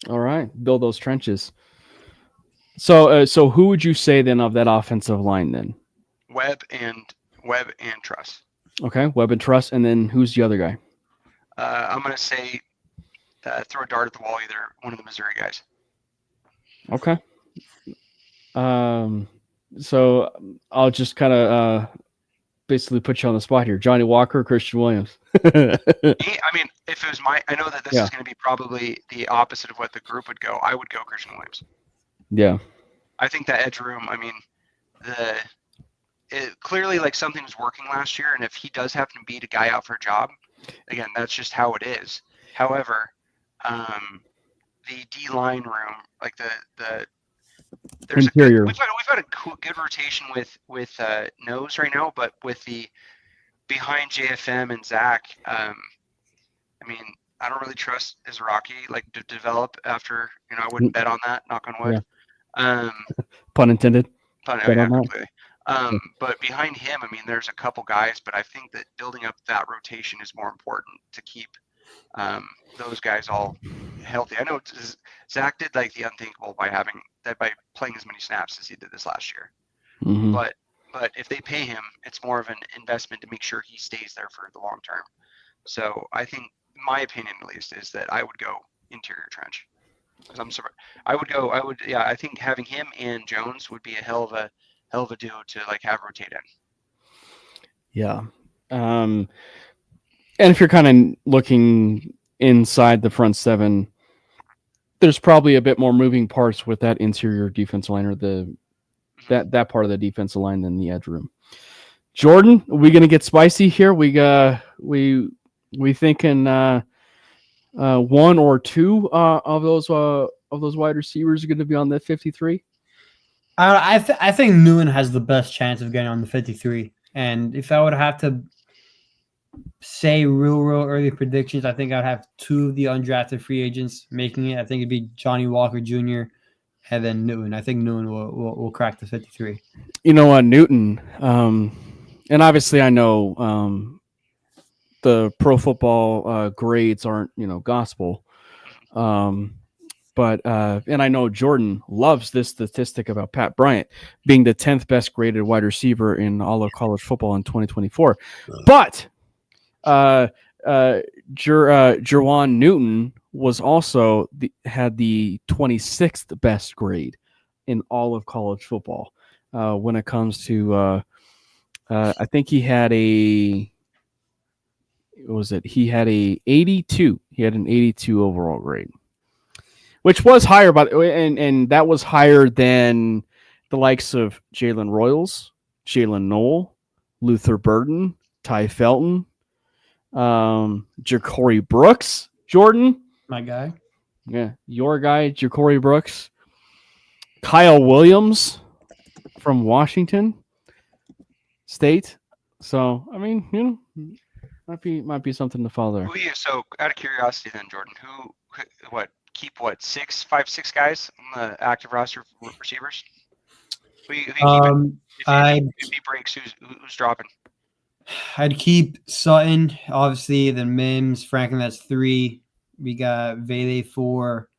All right, build those trenches. So who would you say then of that offensive line then? Webb and Truss. Okay, Webb and Truss, and then who's the other guy? I'm gonna say throw a dart at the wall, either one of the Missouri guys. Okay. So I'll just kind of basically put you on the spot here. Johnny Walker, Christian Williams. I mean, if it was I know that this is going to be probably the opposite of what the group would go. I would go Christian Williams. Yeah. I think that edge room, I mean, clearly like something was working last year, and if he does happen to beat a guy out for a job, again, that's just how it is. However, the D-line room, like there's interior. We've got a good rotation with nose right now, but with the behind JFM and Zach, I mean, I don't really trust Izraki to develop after, I wouldn't bet on that, knock on wood. Yeah. Pun intended. Completely. But behind him, I mean, there's a couple guys, but I think that building up that rotation is more important to keep those guys all healthy. I know Zach did the unthinkable by playing as many snaps as he did this last year. Mm-hmm. But if they pay him, it's more of an investment to make sure he stays there for the long term. So I think, my opinion at least, is that I would go interior trench. Because I think having him and Jones would be a hell of a duo to have rotate in. Yeah. And if you're kind of looking inside the front seven, there's probably a bit more moving parts with that interior defensive line, or that part of the defensive line, than the edge room. Jordan, are we gonna get spicy here? We thinking one or two of those wide receivers are going to be on the 53. I think Newton has the best chance of getting on the 53. And if I would have to say real early predictions, I think I'd have 2 of the undrafted free agents making it. I think it'd be Johnny Walker Jr. and then Newton. I think Newton will crack the 53. You know what, Newton, and obviously I know the pro football grades aren't, gospel. But and I know Jordan loves this statistic about Pat Bryant being the 10th best graded wide receiver in all of college football in 2024. But Jerwan Newton was also had the 26th best grade in all of college football when it comes to I think he had a he had a 82. He had an 82 overall grade, which was higher, and that was higher than the likes of Jalen Royals, Jalen Noel, Luther Burden, Ty Felton, Ja'Cory Brooks, Jordan. My guy. Yeah, your guy, Ja'Cory Brooks. Kyle Williams from Washington State. So, I mean, might be something to follow there. So, out of curiosity then, Jordan, keep 5, 6 guys on the active roster receivers? If he breaks, who's dropping? I'd keep Sutton, obviously, then Mims, Franklin, that's 3. We got Vele 4.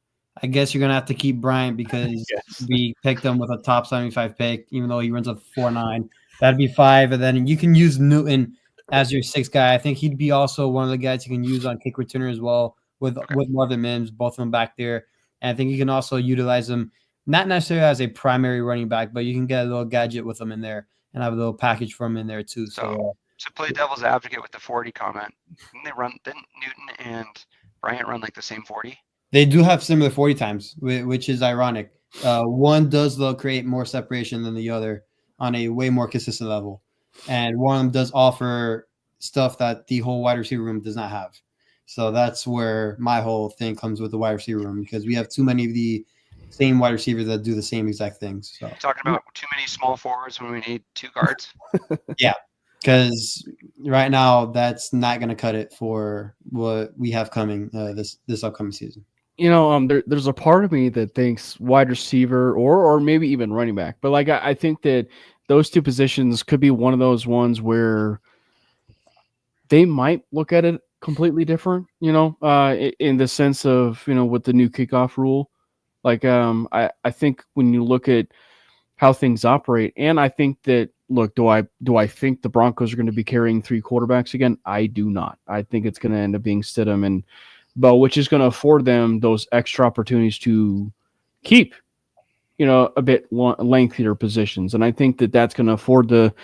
I guess you're going to have to keep Bryant because we picked him with a top 75 pick, even though he runs a 4.9. That'd be 5. And then you can use Newton as your 6th guy. I think he'd be also one of the guys you can use on kick returner as well with Marvin Mims, both of them back there. And I think you can also utilize them, not necessarily as a primary running back, but you can get a little gadget with them in there and have a little package for them in there too. So to play devil's advocate with the 40 comment, didn't Newton and Bryant run like the same 40? They do have similar 40 times, which is ironic. One does create more separation than the other on a way more consistent level. And one of them does offer stuff that the whole wide receiver room does not have. So that's where my whole thing comes with the wide receiver room, because we have too many of the same wide receivers that do the same exact things. So talking about too many small forwards when we need 2 guards. Yeah. Because right now that's not going to cut it for what we have coming this upcoming season. There's a part of me that thinks wide receiver or maybe even running back, but like I think that those 2 positions could be one of those ones where they might look at it completely different. In the sense of with the new kickoff rule, like I think when you look at how things operate, and I think that. Look, do I think the Broncos are going to be carrying 3 quarterbacks again? I do not. I think it's going to end up being Stidham and Bo, which is going to afford them those extra opportunities to keep, a bit lengthier positions. And I think that that's going to afford the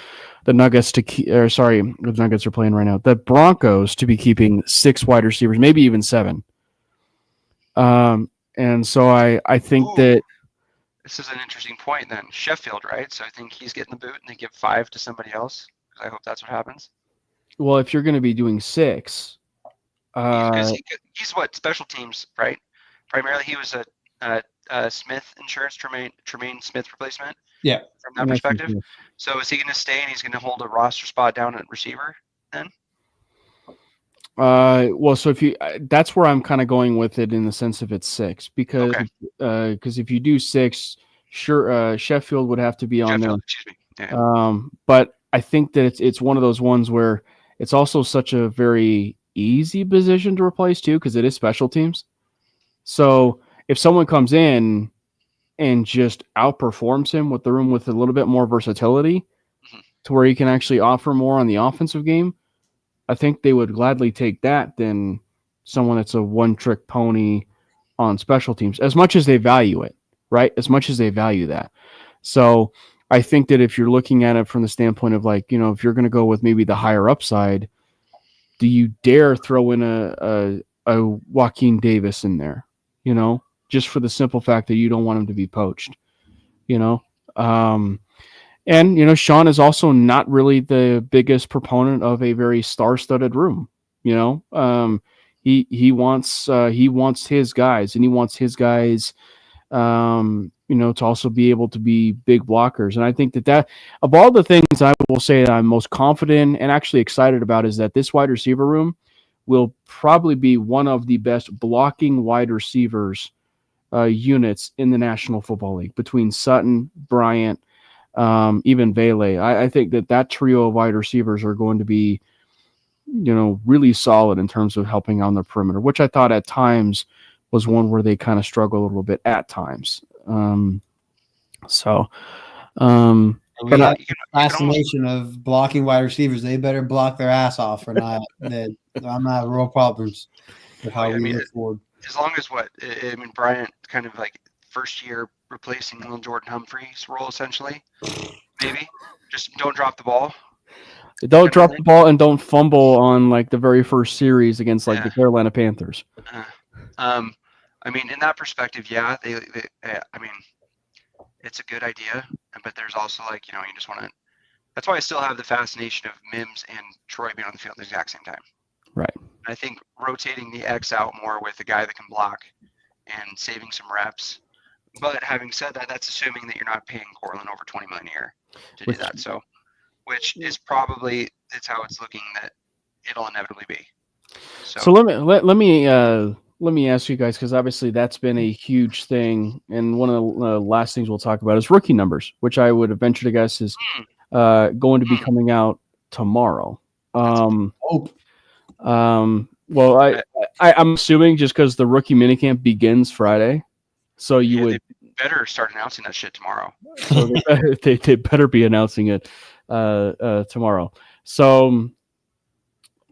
Nuggets to keep, the Nuggets are playing right now, the Broncos to be keeping 6 wide receivers, maybe even 7. And so I think that. This is an interesting point then. Sheffield, right? So I think he's getting the boot and they give 5 to somebody else. I hope that's what happens. Well, if you're going to be doing 6. He's what, special teams, right? Primarily he was a Smith insurance, Tremaine Smith replacement. Yeah. From that perspective. So is he going to stay and he's going to hold a roster spot down at receiver then? Well, so if you, that's where I'm kind of going with it in the sense of it's 6, because if you do 6, sure, Sheffield would have to be on there. Yeah. But I think that it's one of those ones where it's also such a very easy position to replace too, because it is special teams. So if someone comes in and just outperforms him with the room with a little bit more versatility, to where he can actually offer more on the offensive game, I think they would gladly take that than someone that's a one-trick pony on special teams, as much as they value it, right? As much as they value that. So I think that if you're looking at it from the standpoint of like, if you're going to go with maybe the higher upside, do you dare throw in a Joaquin Davis in there, just for the simple fact that you don't want him to be poached, And, Sean is also not really the biggest proponent of a very star-studded room. He wants his guys, and he wants his guys, to also be able to be big blockers. And I think that of all the things I will say that I'm most confident and actually excited about is that this wide receiver room will probably be one of the best blocking wide receivers units in the National Football League, between Sutton, Bryant, even Vele. I think that trio of wide receivers are going to be, really solid in terms of helping on the perimeter, which I thought at times was one where they kind of struggle a little bit at times. Fascination of blocking wide receivers. They better block their ass off, or not. I'm not real problems with how we move forward. As long as Bryant kind of like first year replacing little Jordan Humphrey's role, essentially. Maybe just don't drop the ball. Don't drop the ball and don't fumble on like the very first series against the Carolina Panthers. In that perspective, it's a good idea, but there's also you just want to. That's why I still have the fascination of Mims and Troy being on the field at the exact same time. Right. I think rotating the X out more with a guy that can block and saving some reps. But having said that, that's assuming that you're not paying Cortland over $20 million a year to do that. So, which is probably it's how it's looking that it'll inevitably be. So let me let me ask you guys, because obviously that's been a huge thing, and one of the last things we'll talk about is rookie numbers, which I would venture to guess is going to be coming out tomorrow. Well, I'm assuming just because the rookie minicamp begins Friday, so they better start announcing that shit tomorrow. So they better be announcing it tomorrow. So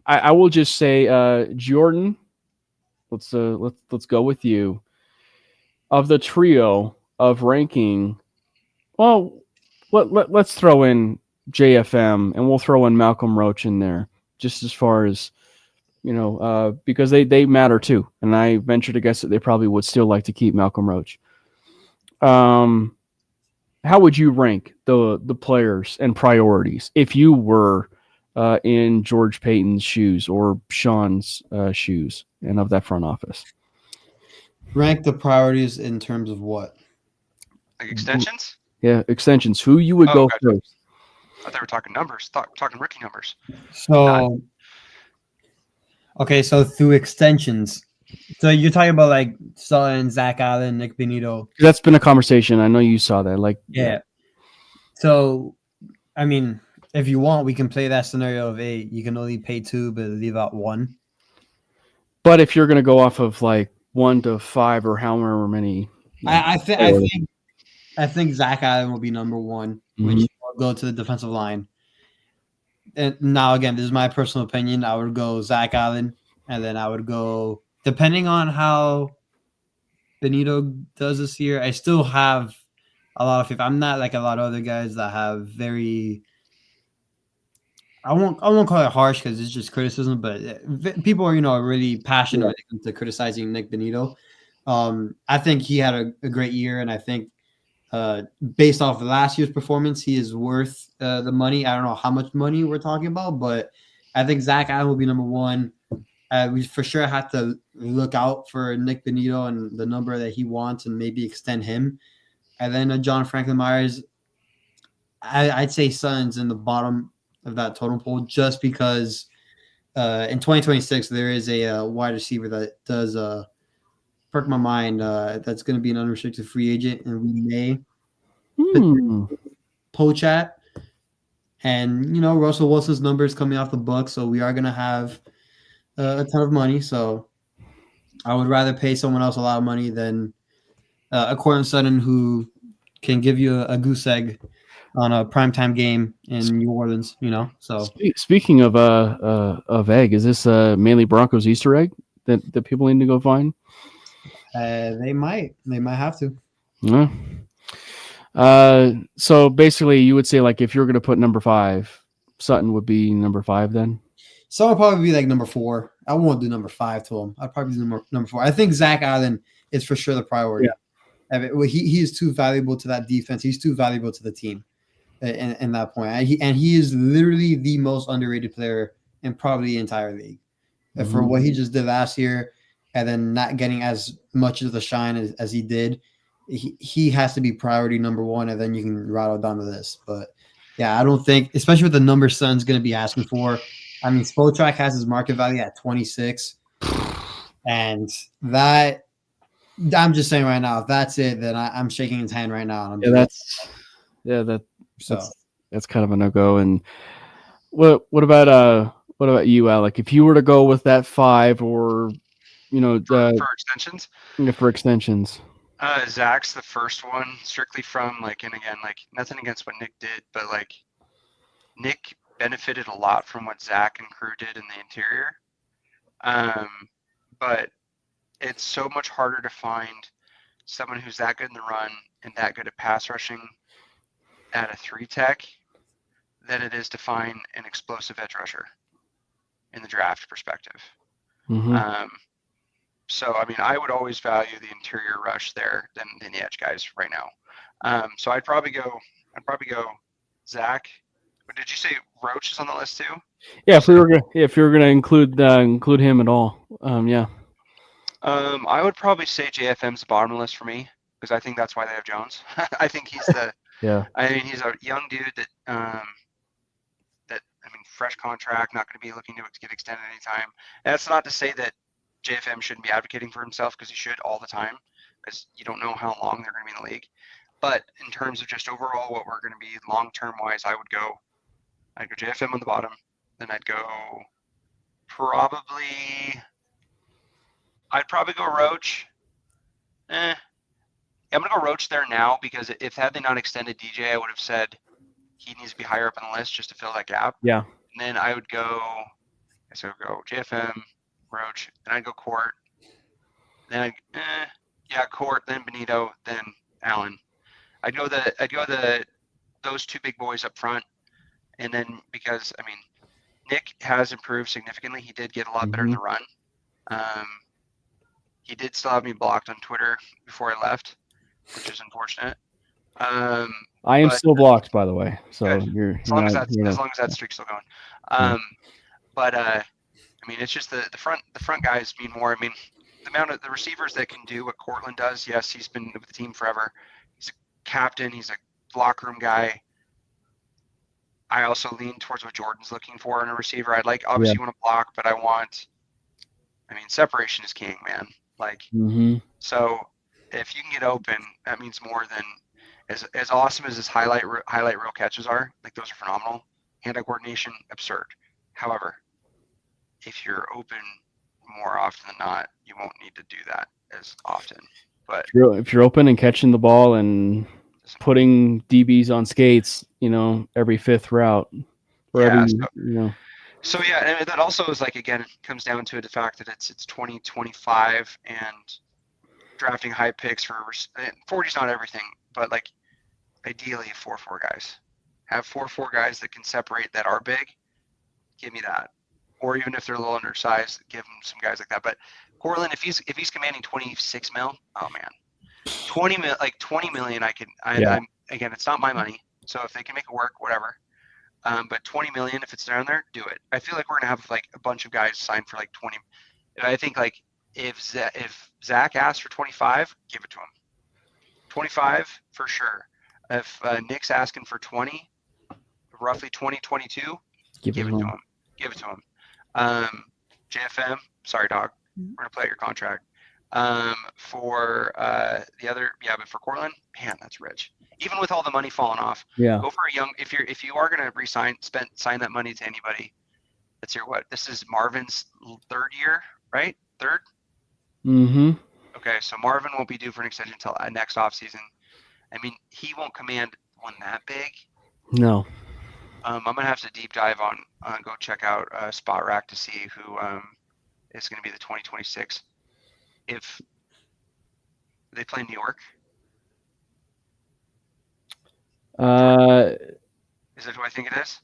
I will just say, Jordan, let's go with you. Of the trio of ranking, well, let's throw in JFM, and we'll throw in Malcolm Roach in there, just as far as, because they matter too. And I venture to guess that they probably would still like to keep Malcolm Roach. How would you rank the players and priorities if you were in George Payton's shoes or Sean's shoes and of that front office? Rank the priorities in terms of what? Like extensions? Yeah, extensions. Who you would go first? I thought they were talking numbers, talking rookie numbers. So, okay, so through extensions. So you're talking about like Sutton, Zach Allen, Nick Benito. That's been a conversation. I know you saw that. Yeah. So, I mean, if you want, we can play that scenario of you can only pay 2, but leave out 1. But if you're going to go off of 1 to 5 or however many, I think Zach Allen will be number 1, which will go to the defensive line. And now, again, this is my personal opinion. I would go Zach Allen, and then I would go, depending on how Benito does this year, I still have a lot of faith. I'm not like a lot of other guys that have very, I won't call it harsh because it's just criticism, but people are, really passionate when it comes to criticizing Nick Benito. I think he had a great year, and I think based off of last year's performance, he is worth the money. I don't know how much money we're talking about, but I think Zach Allen will be number 1. We for sure have to look out for Nick Benito and the number that he wants and maybe extend him. And then John Franklin Myers, I'd say Sutton's in the bottom of that totem pole just because in 2026 there is a wide receiver that does perk my mind. That's going to be an unrestricted free agent, and we may poach at. And Russell Wilson's numbers coming off the books, so we are going to have a ton of money. So I would rather pay someone else a lot of money than a Courtland Sutton who can give you a goose egg on a primetime game in New Orleans, So speaking of egg, is this a Manely Broncos Easter egg that people need to go find? They might have to. Yeah. So basically, you would say if you're going to put number 5, Sutton would be number 5 then. So I'll probably be number 4. I won't do number 5 to him. I'd probably do number 4. I think Zach Allen is for sure the priority. Yeah. He is too valuable to that defense. He's too valuable to the team in that point. He is literally the most underrated player in probably the entire league. For what he just did last year and then not getting as much of the shine as he did, he has to be priority number 1, and then you can rattle down to this. But, yeah, I don't think – especially with the number Sun's going to be asking for. I mean, Spotrac has his market value at 26. And that – I'm just saying right now, if that's it, then I'm shaking his hand right now. And that's kind of a no-go. And what about you, Alec? If you were to go with that 5 or for extensions? Yeah, for extensions. Zach's the first one, strictly from and again, nothing against what Nick did, but Nick benefited a lot from what Zach and crew did in the interior. But it's so much harder to find someone who's that good in the run and that good at pass rushing at a 3 tech than it is to find an explosive edge rusher in the draft perspective. So, I mean, I would always value the interior rush there than the edge guys right now. So I'd probably go Zach. But did you say Roach is on the list too? Yeah, if you were gonna include him at all, yeah. I would probably say JFM's the bottom of the list for me because I think that's why they have Jones. I think he's the yeah. I mean, he's a young dude that fresh contract, not going to be looking to get extended anytime. And that's not to say that JFM shouldn't be advocating for himself because he should all the time, because you don't know how long they're going to be in the league. But in terms of just overall what we're going to be long-term wise, I'd go JFM on the bottom. Then I'd probably go Roach. I'm going to go Roach there now, because if had they not extended DJ, I would have said he needs to be higher up on the list just to fill that gap. Yeah. And then I would go JFM, Roach, and I'd go Court. Then Court, then Benito, then Allen. I'd go those two big boys up front, and then because Nick has improved significantly. He did get a lot better in the run. He did still have me blocked on Twitter before I left, which is unfortunate. I am still blocked, by the way. So as long as that streak's still going. It's just the front guys mean more. The amount of the receivers that can do what Cortland does. Yes, he's been with the team forever. He's a captain. He's a locker room guy. I also lean towards what Jordan's looking for in a receiver. I'd obviously want to block, but separation is king, man. So if you can get open, that means more than as awesome as his highlight reel catches are. Those are phenomenal. Hand-eye coordination, absurd. However, if you're open more often than not, you won't need to do that as often. But if you're open and catching the ball and putting DBs on skates, every fifth route. So and that also is again, it comes down to the fact that it's 2025 and drafting high picks for 40 is not everything, but ideally 4-4 guys. Have 4-4 guys that can separate, that are big. Give me that. Or even if they're a little undersized, give them some guys like that. But Cortland, if he's commanding 26 mil, oh man, 20 million. Again, it's not my money, so if they can make it work, whatever. But 20 million, if it's down there, do it. I feel like we're gonna have a bunch of guys sign for 20. I think if Zach asks for 25, give it to him. 25 for sure. If Nick's asking for 20, roughly 20, 22, give it to him. Give it to him. JFM, sorry, dog. We're gonna play out your contract. For the other, but for Cortland, man, that's rich. Even with all the money falling off, go for a young. If you are gonna sign that money to anybody, that's this is Marvin's third year, right? Third. Mm-hmm. Okay, so Marvin won't be due for an extension until next offseason. He won't command one that big. No. I'm gonna have to deep dive on go check out Spot Rack to see who is gonna be the 2026. If they play New York, is it who I think it is?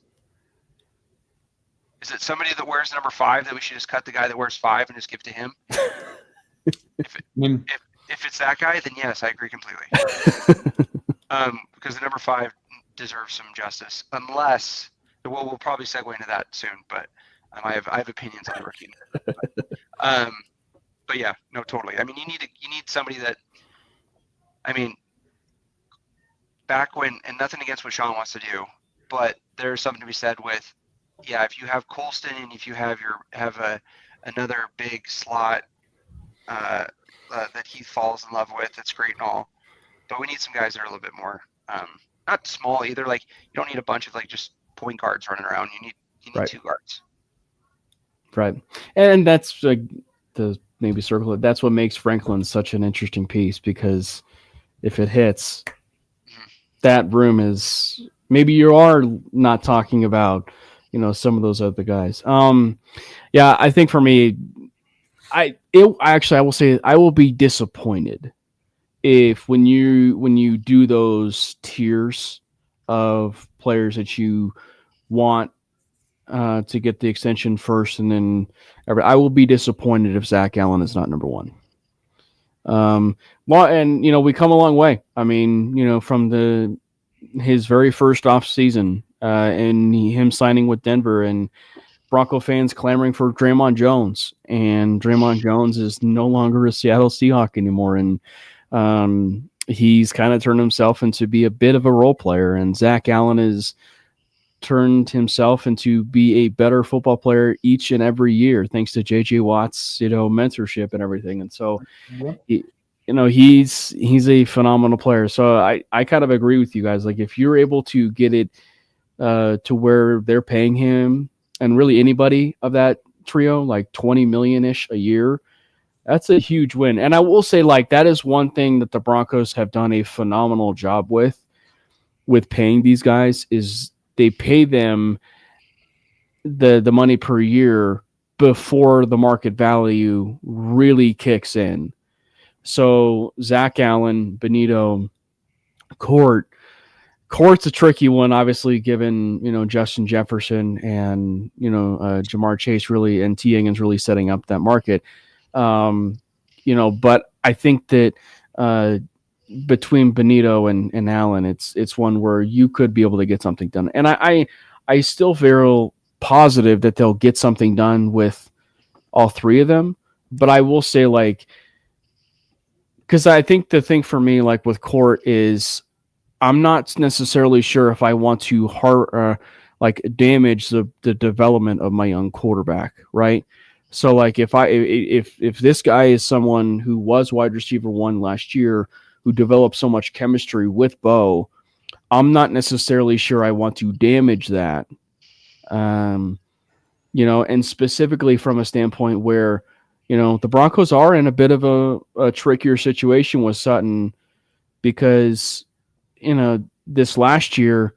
Is it somebody that wears number 5 that we should just cut the guy that wears 5 and just give to him? If it's that guy, then yes, I agree completely. Because the number 5 deserves some justice, unless we'll probably segue into that soon. But I have opinions on the rookie. But yeah, no, totally. You need somebody that, back when, and nothing against what Sean wants to do, but there's something to be said with, if you have Colston and if you have another big slot that he falls in love with, that's great and all, but we need some guys that are a little bit more, not small either. You don't need a bunch of just point guards running around. You need right. 2 guards. Right, and that's maybe circle it. That's what makes Franklin such an interesting piece, because if it hits, that room is, maybe you are not talking about, some of those other guys. I think for me, I will say I will be disappointed if when you do those tiers of players that you want to get the extension first, and then I will be disappointed if Zach Allen is not number 1. And we come a long way. From his very first off season, and him signing with Denver, and Bronco fans clamoring for Draymond Jones, and Draymond Jones is no longer a Seattle Seahawk anymore, and he's kind of turned himself into be a bit of a role player, and Zach Allen is turned himself into be a better football player each and every year, thanks to JJ Watt's, mentorship and everything. And so, he's a phenomenal player. So I kind of agree with you guys. Like, if you're able to get it to where they're paying him, and really anybody of that trio, like 20 million-ish a year, that's a huge win. And I will say, like, that is one thing that the Broncos have done a phenomenal job with paying these guys, is they pay them the money per year before the market value really kicks in. So Zach Allen, Benito, Court's a tricky one, obviously, given, Justin Jefferson and, Jamar Chase really, and T. Higgins really setting up that market. But I think that between Benito and Allen, it's one where you could be able to get something done. And I still feel positive that they'll get something done with all three of them. But I will say, like, because I think the thing for me, like with Court, is I'm not necessarily sure if I want to damage the development of my young quarterback, right? So, like, if this guy is someone who was wide receiver 1 last year, who developed so much chemistry with Bo, I'm not necessarily sure I want to damage that. And specifically from a standpoint where, the Broncos are in a bit of a trickier situation with Sutton, because, this last year,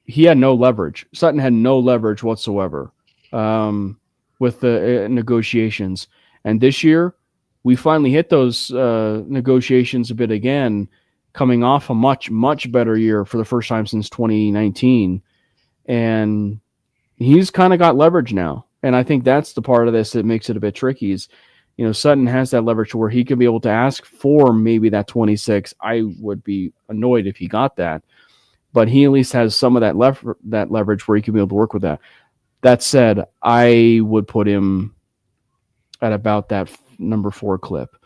he had no leverage. Sutton had no leverage whatsoever with the negotiations. And this year, we finally hit those negotiations a bit again, coming off a much, much better year for the first time since 2019. And he's kind of got leverage now. And I think that's the part of this that makes it a bit tricky is, Sutton has that leverage where he could be able to ask for maybe that 26. I would be annoyed if he got that. But he at least has some of that leverage where he could be able to work with that. That said, I would put him at about that number 4 clip.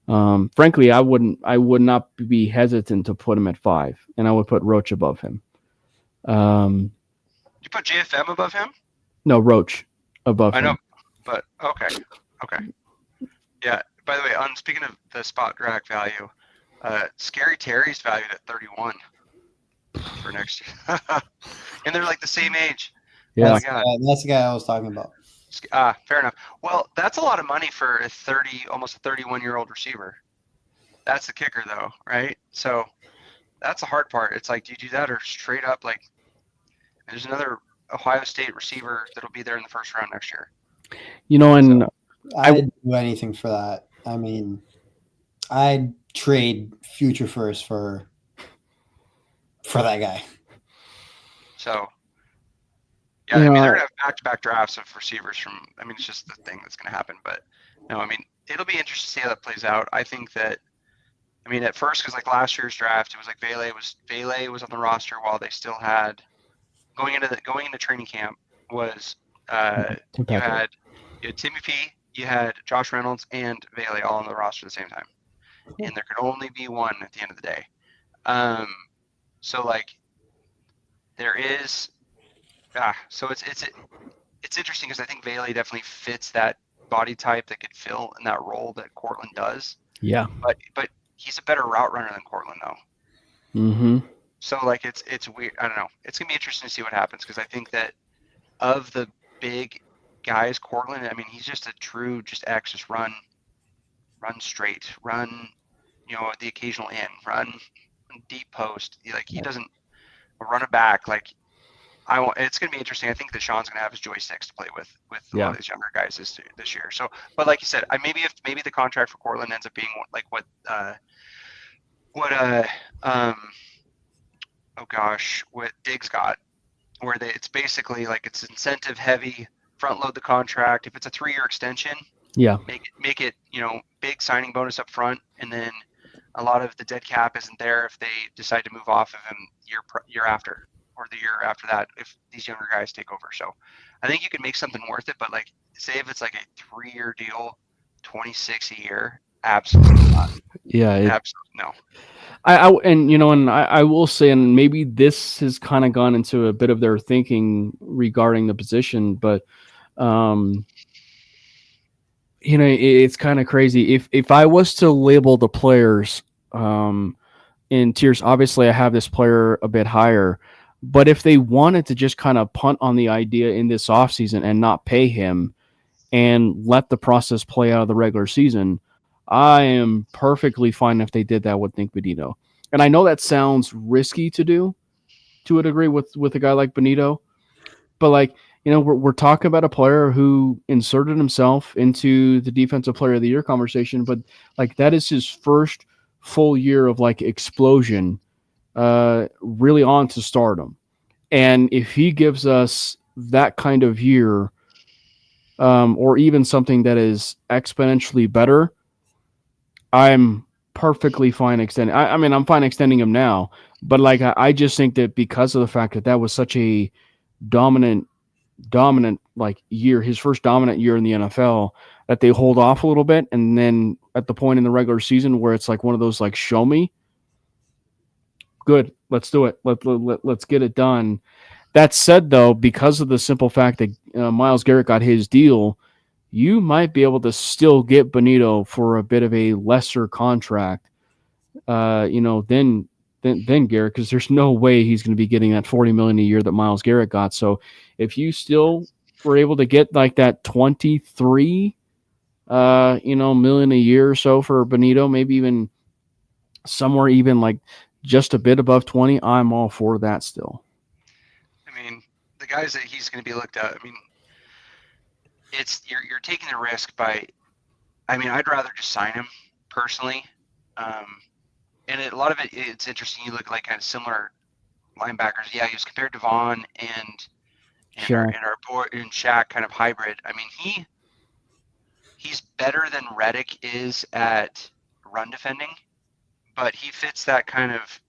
Frankly, I would not be hesitant to put him at 5, and I would put Roach above him. You put JFM above him? No, Roach above him. I know, but okay. Yeah. By the way, speaking of the spot drag value, Scary Terry's valued at 31 for next year, and they're like the same age. Yeah, that's the guy I was talking about. Fair enough. Well, that's a lot of money for almost a 31-year-old receiver. That's the kicker, though, right? So that's the hard part. It's like, do you do that or straight up, like, there's another Ohio State receiver that'll be there in the first round next year. I'd do anything for that. I mean, I'd trade future first for that guy. So, yeah, they're going to have back-to-back drafts of receivers it's just the thing that's going to happen. But, no, it'll be interesting to see how that plays out. I think that, at first, because, like, last year's draft, it was like Vele was on the roster while they still had, going into training camp was, you had Timmy P, you had Josh Reynolds, and Vele all on the roster at the same time. And there could only be one at the end of the day. So, like, there is... so it's interesting because I think Vele definitely fits that body type that could fill in that role that Cortland does. Yeah. But he's a better route runner than Cortland, though. Mm-hmm. So, like, it's weird. I don't know. It's going to be interesting to see what happens because I think that of the big guys, Cortland, he's just a true X, just run straight, run, the occasional in, run deep post. Like, he doesn't run it back. Like, it's going to be interesting. I think that Sean's going to have his joysticks to play with a lot of these younger guys this year. So, but like you said, maybe the contract for Cortland ends up being like what Diggs got, where it's basically like it's incentive heavy, front load the contract. If it's a 3-year extension, make it big signing bonus up front, and then a lot of the dead cap isn't there if they decide to move off of him year after. Or the year after that, if these younger guys take over. So I think you can make something worth it, but like, say if it's like a 3-year deal, 26 a year, absolutely not. Yeah. Absolutely no. I will say, and maybe this has kind of gone into a bit of their thinking regarding the position, but it's kind of crazy. If I was to label the players in tiers, obviously I have this player a bit higher, but if they wanted to just kind of punt on the idea in this offseason and not pay him and let the process play out of the regular season, I am perfectly fine if they did that with Nick Bonito. And I know that sounds risky to do to a degree with a guy like Bonito, but we're talking about a player who inserted himself into the defensive player of the year conversation, but that is his first full year of explosion, really on to stardom. And if he gives us that kind of year, or even something that is exponentially better, I'm perfectly fine extending. I'm fine extending him now, but I just think that because of the fact that was such a dominant year, his first dominant year in the NFL, that they hold off a little bit, and then at the point in the regular season where it's one of those show me, good, let's do it, let's get it done. That said, though, because of the simple fact that Myles Garrett got his deal, you might be able to still get Bonito for a bit of a lesser contract, than Garrett, because there's no way he's going to be getting that $40 million a year that Myles Garrett got. So if you still were able to get that 23 million a year or so for Bonito, maybe even somewhere even just a bit above 20, I'm all for that still. I mean, the guys that he's going to be looked at, it's you're taking the risk by, I'd rather just sign him personally. And a lot of it's interesting. You look kind of similar linebackers. Yeah, he was compared to Vaughn and our boy and Shaq kind of hybrid. He's better than Reddick is at run defending, but he fits that kind of,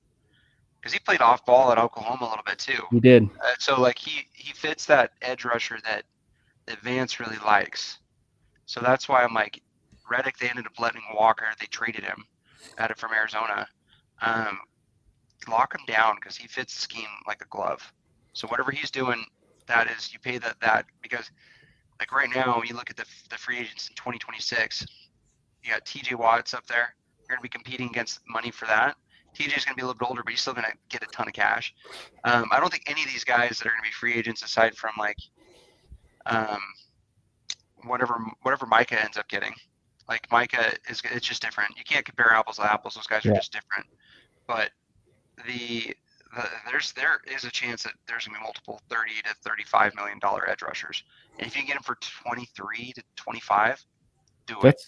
because he played off ball at Oklahoma a little bit too. He did. So he fits that edge rusher that Vance really likes. So that's why I'm Reddick, they ended up letting Walker. They traded him from Arizona. Lock him down because he fits the scheme like a glove. So whatever he's doing, that is, you pay that because right now you look at the free agents in 2026, you got TJ Watts up there. You're gonna be competing against money for that. TJ's gonna be a little bit older, but he's still gonna get a ton of cash. I don't think any of these guys that are gonna be free agents, aside from whatever Micah ends up getting. Micah it's just different. You can't compare apples to apples. Those guys are just different. But there is a chance that there's gonna be multiple $30 to $35 million edge rushers, and if you can get them for 23 to 25, do it.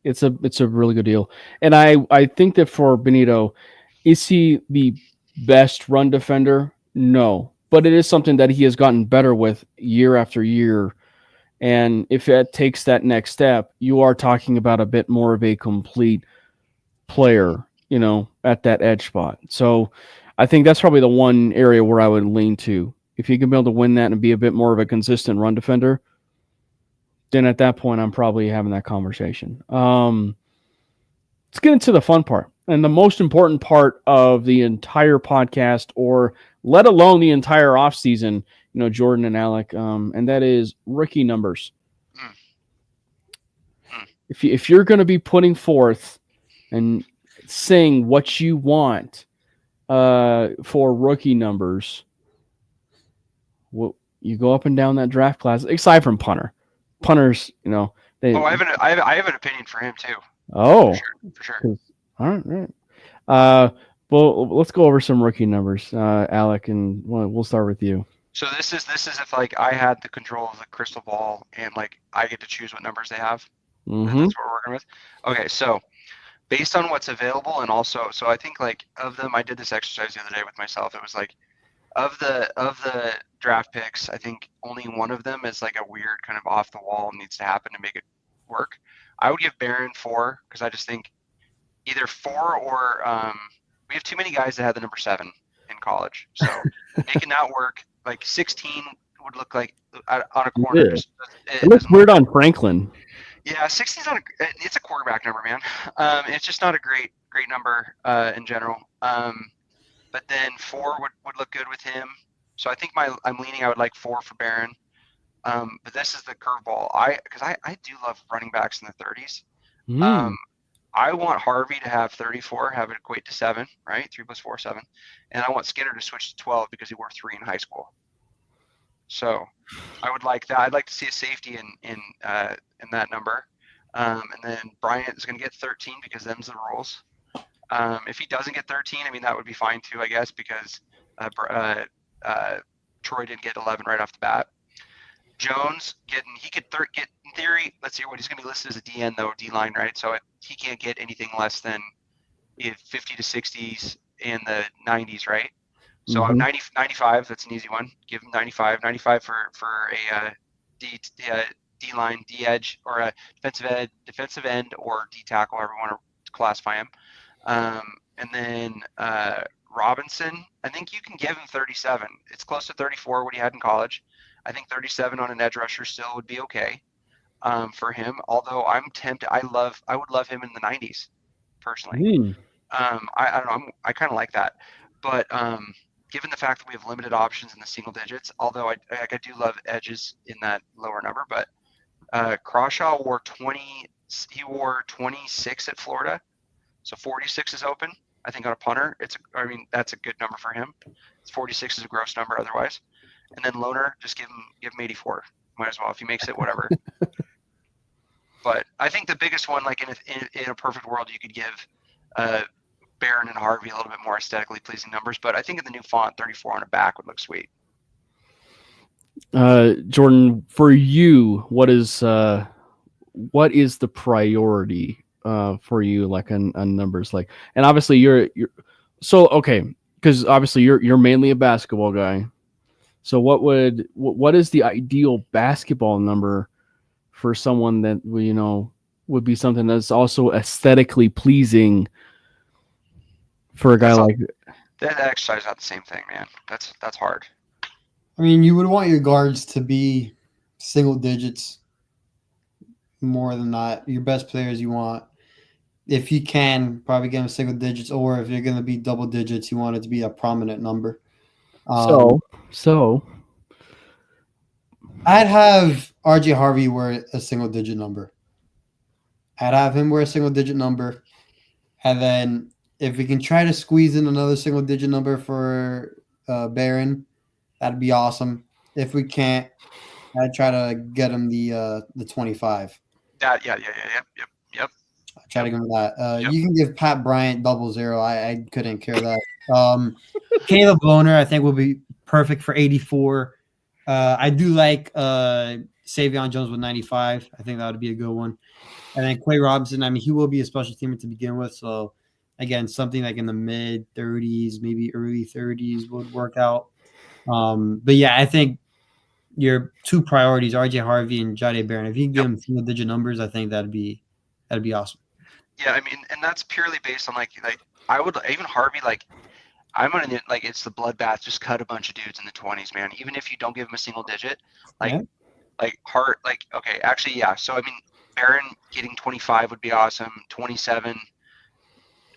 It's a really good deal. And I think that for Bonito, is he the best run defender? No, but it is something that he has gotten better with year after year. And if it takes that next step, you are talking about a bit more of a complete player, at that edge spot. So I think that's probably the one area where I would lean to. If you can be able to win that and be a bit more of a consistent run defender, then at that point, I'm probably having that conversation. Let's get into the fun part and the most important part of the entire podcast, or let alone the entire offseason, Jordan and Alec, and that is rookie numbers. If you're going to be putting forth and saying what you want for rookie numbers, well, you go up and down that draft class, aside from punters, they. I have an opinion for him too. Oh, for sure. All right. Well, let's go over some rookie numbers, Alec, and we'll start with you. So this is if I had the control of the crystal ball and I get to choose what numbers they have. Mm-hmm. That's what we're working with. Okay, so based on what's available, and also, so I think of them, I did this exercise the other day with myself. It was of the draft picks, I think only one of them is a weird kind of off the wall needs to happen to make it work. I would give Barron 4 because I just think either 4 or we have too many guys that had the number 7 in college. So making that work, 16 would look like on a corner. It looks weird on Franklin. Yeah, 60 is not it's a quarterback number, man. It's just not a great number in general. But then 4 would look good with him. So I think I'm leaning. I would like 4 for Barron. But this is the curveball. Because I do love running backs in the 30s. I want Harvey to have 34, have it equate to 7, right? 3 plus 4, 7. And I want Skinner to switch to 12 because he wore 3 in high school. So I would like that. I'd like to see a safety in that number. And then Bryant is going to get 13 because them's the rules. If he doesn't get 13, I mean, that would be fine too, I guess, because Troy didn't get 11 right off the bat. Jones he could get in theory. Let's see what he's going to be listed as a DN though, D line, right? So he can't get anything less than 50 to 60s in the 90s, right? So 95. That's an easy one. Give him 95. 95 for a D line, D edge, or a defensive end, or D tackle, however you want to classify him. And then Robinson, I think you can give him 37. It's close to 34 what he had in college. I think 37 on an edge rusher still would be okay for him. Although I'm tempted, I would love him in the 90s personally. I don't know. I kind of like that, but given the fact that we have limited options in the single digits, although I do love edges in that lower number, but Crawshaw wore 20. He wore 26 at Florida, so 46 is open. I think on a punter, that's a good number for him. 46 is a gross number otherwise. And then loaner, just give him 84. Might as well, if he makes it, whatever. But I think the biggest one, like in a perfect world, you could give Barron and Harvey a little bit more aesthetically pleasing numbers. But I think in the new font, 34 on a back would look sweet. Jordan, for you, what is the priority for you, like on numbers, like, and obviously you're so okay, because obviously you're mainly a basketball guy. So what is the ideal basketball number for someone that would be something that's also aesthetically pleasing for a guy like that? Exercise is not the same thing, man. That's hard. I mean, you would want your guards to be single digits more than not. Your best players, you want, if you can, probably get them single digits, or if you're going to be double digits, you want it to be a prominent number. So I'd have RJ Harvey wear a single digit number. I'd have him wear a single digit number. And then if we can try to squeeze in another single digit number for Barron, that'd be awesome. If we can't, I'd try to get him the 25. Yep. I try to give him that. You can give Pat Bryant 00. I couldn't care that. Caleb Boner, I think, will be perfect for 84. I do like Savion Jones with 95. I think that would be a good one. And then Quay Robinson, I mean, he will be a special teamer to begin with. So, again, something like in the mid-30s, maybe early 30s would work out. But, yeah, I think your two priorities, RJ Harvey and Jahdae Barron, if you can give them single-digit numbers, I think that'd be awesome. Yeah, I mean, and that's purely based on, like I would – even Harvey, like – I'm gonna it's the bloodbath. Just cut a bunch of dudes in the 20s, man. Even if you don't give him a single digit, okay, actually, yeah. So I mean, Barron getting 25 would be awesome. 27,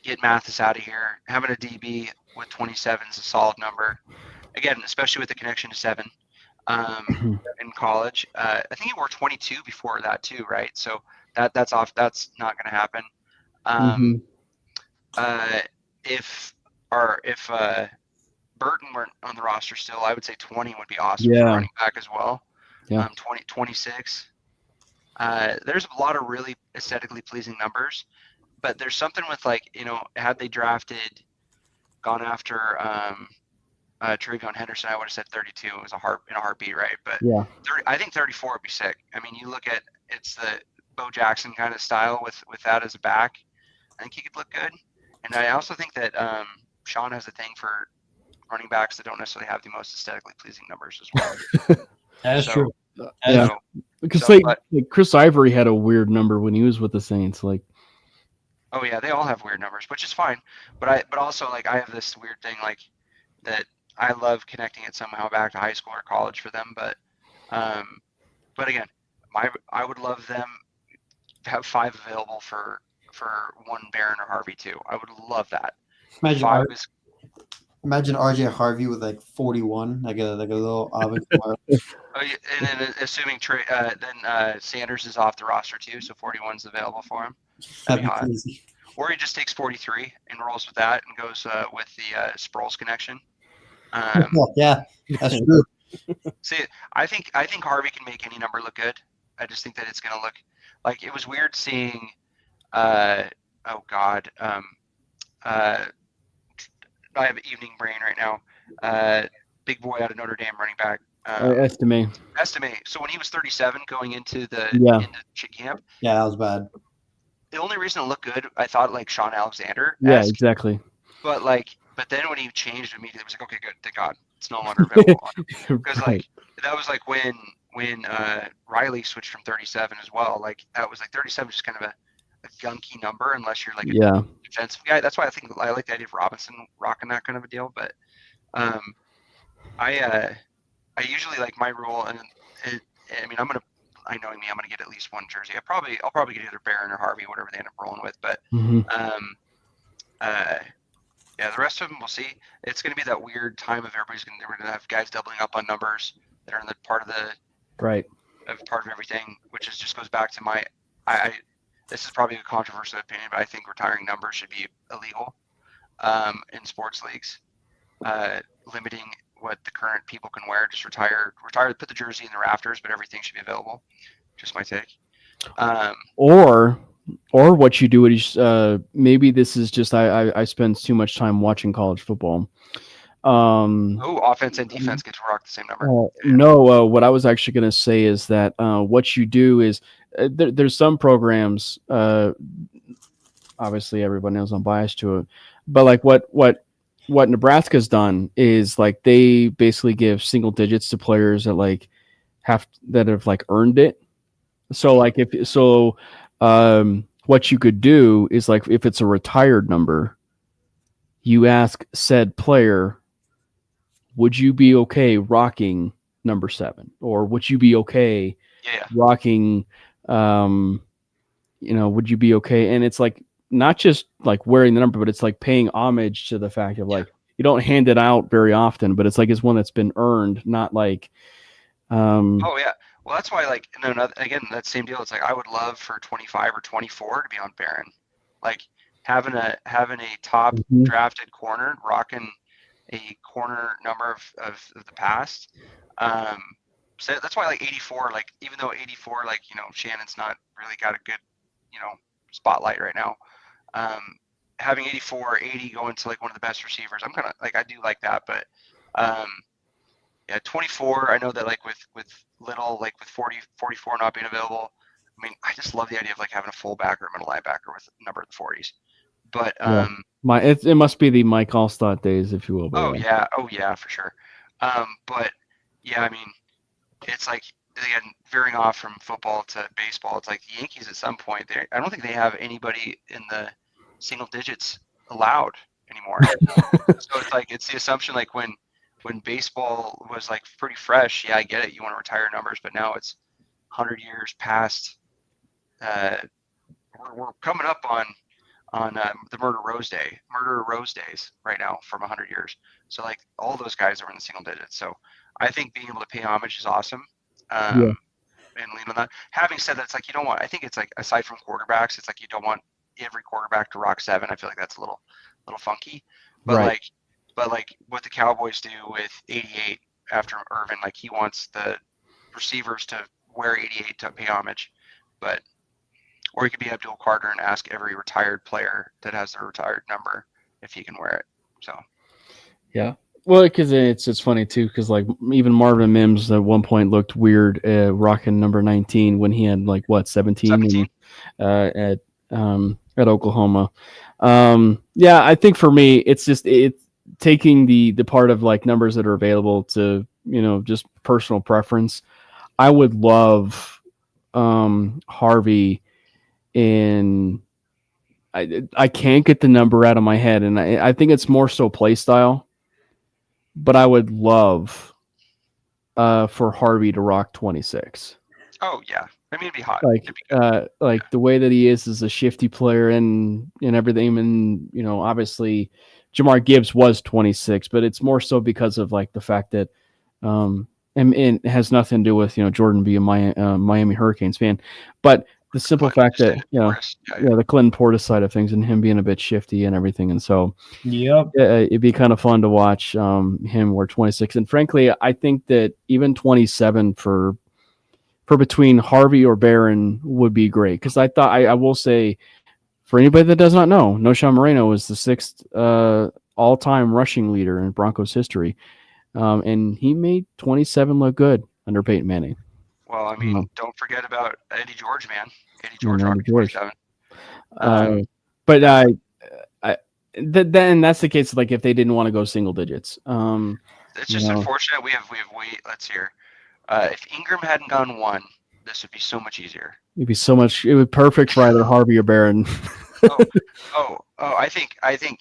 get Mathis out of here. Having a DB with 27 is a solid number. Again, especially with the connection to 7 in college. I think he wore 22 before that too, right? So that's off. That's not gonna happen. If Burton weren't on the roster still, I would say 20 would be awesome for running back as well. 26. There's a lot of really aesthetically pleasing numbers, but there's something with, like, had they gone after Travion Henderson, I would have said 32. It was in a heartbeat, right? But I think 34 would be sick. I mean, you look at it's the Bo Jackson kind of style with that as a back. I think he could look good, and I also think that Sean has a thing for running backs that don't necessarily have the most aesthetically pleasing numbers as well. That's true. Because Chris Ivory had a weird number when he was with the Saints. Like, oh yeah, they all have weird numbers, which is fine. But also, like, I have this weird thing, like, that I love connecting it somehow back to high school or college for them. But again, I would love them. have 5 available for one Barron or Harvey too. I would love that. Imagine RJ Harvey with like 41, like a little avatar. And then assuming Sanders is off the roster too, so 41's available for him. That'd be hot. Crazy. Or he just takes 43 and rolls with that and goes with the Sproles connection. Yeah, that's true. See, I think Harvey can make any number look good. I just think that it's going to look like it was weird seeing. I have evening brain right now. Big boy out of Notre Dame, running back. Estime. So when he was 37 going into camp, yeah, that was bad. The only reason it looked good, I thought, like Sean Alexander. Yeah, exactly. But then when he changed immediately, it was like, okay, good, thank God, it's no longer available. Because right. That was like when Riley switched from 37 as well. Like that was like 37 is just kind of a gunky number unless you're like a defensive guy. That's why I like the idea of Robinson rocking that kind of a deal. But I usually like my rule, and I'm gonna get at least one jersey. I'll probably get either Barron or Harvey, whatever they end up rolling with. But the rest of them we'll see. It's gonna be that weird time of we're gonna have guys doubling up on numbers that are in the part of everything, which just goes back to this is probably a controversial opinion, but I think retiring numbers should be illegal in sports leagues, limiting what the current people can wear. Just retire, put the jersey in the rafters, but everything should be available. Just my take. Or what you do is maybe this is just I spend too much time watching college football. Offense and defense get to rock the same number. No, what I was actually going to say is that what you do is there's some programs. Obviously, everyone knows I'm biased to it, but like what Nebraska's done is like they basically give single digits to players that have earned it. So like what you could do is like if it's a retired number, you ask said player, would you be okay rocking number 7, or would you be okay rocking? Would you be okay? And it's like not just like wearing the number, but it's like paying homage to the fact of like you don't hand it out very often, but it's like it's one that's been earned, not like. Well, that's why again that same deal. It's like I would love for 25 or 24 to be on Barron, like having a top drafted corner rocking a corner number of the past. So that's why 84, even though 84, Shannon's not really got a good, spotlight right now. Having 84, 80 going to one of the best receivers, I'm kind of I do like that, but 24. I know that with Little, with 44 not being available. I mean, I just love the idea of having a fullback or a middle linebacker with a number in the 40s. But it must be the Mike Allstott days, if you will. Yeah, for sure. But yeah, I mean, it's again veering off from football to baseball. It's like the Yankees at some point. I don't think they have anybody in the single digits allowed anymore. So it's the assumption when baseball was pretty fresh. Yeah, I get it. You want to retire numbers, but now it's 100 years past. We're coming up on the Murder Rose days right now from 100 years. So all those guys are in the single digits. So I think being able to pay homage is awesome. And lean on that. Having said that, it's you don't want. I think it's aside from quarterbacks, it's you don't want every quarterback to rock 7. I feel like that's a little funky. But right. But what the Cowboys do with 88 after Irvin, he wants the receivers to wear 88 to pay homage. Or you could be Abdul Carter and ask every retired player that has their retired number if he can wear it. So, yeah. Well, because it's funny too, because even Marvin Mims at one point looked weird rocking number 19 when he had 17 at Oklahoma. I think for me it's taking the part of numbers that are available to just personal preference. I would love Harvey in. I can't get the number out of my head, and I think it's more so play style. But I would love for Harvey to rock 26. Oh yeah, I mean, it'd be hot. Like the way that he is a shifty player and everything. And, obviously Jamar Gibbs was 26, but it's more so because of like the fact that, and it has nothing to do with, Jordan being a Miami Hurricanes fan, but the simple fact that, the Clinton Portis side of things and him being a bit shifty and everything. And so, it'd be kind of fun to watch him wear 26. And frankly, I think that even 27 for between Harvey or Barron would be great. Because I will say, for anybody that does not know, Noshawn Moreno is the 6th all-time rushing leader in Broncos history. And he made 27 look good under Peyton Manning. Well, I mean, don't forget about Eddie George, man. Eddie George, 27. Then that's the case. Like if they didn't want to go single digits, it's just unfortunate. We have let's hear. If Ingram hadn't gone 1, this would be so much easier. It would be perfect for either Harvey or Barron. I think.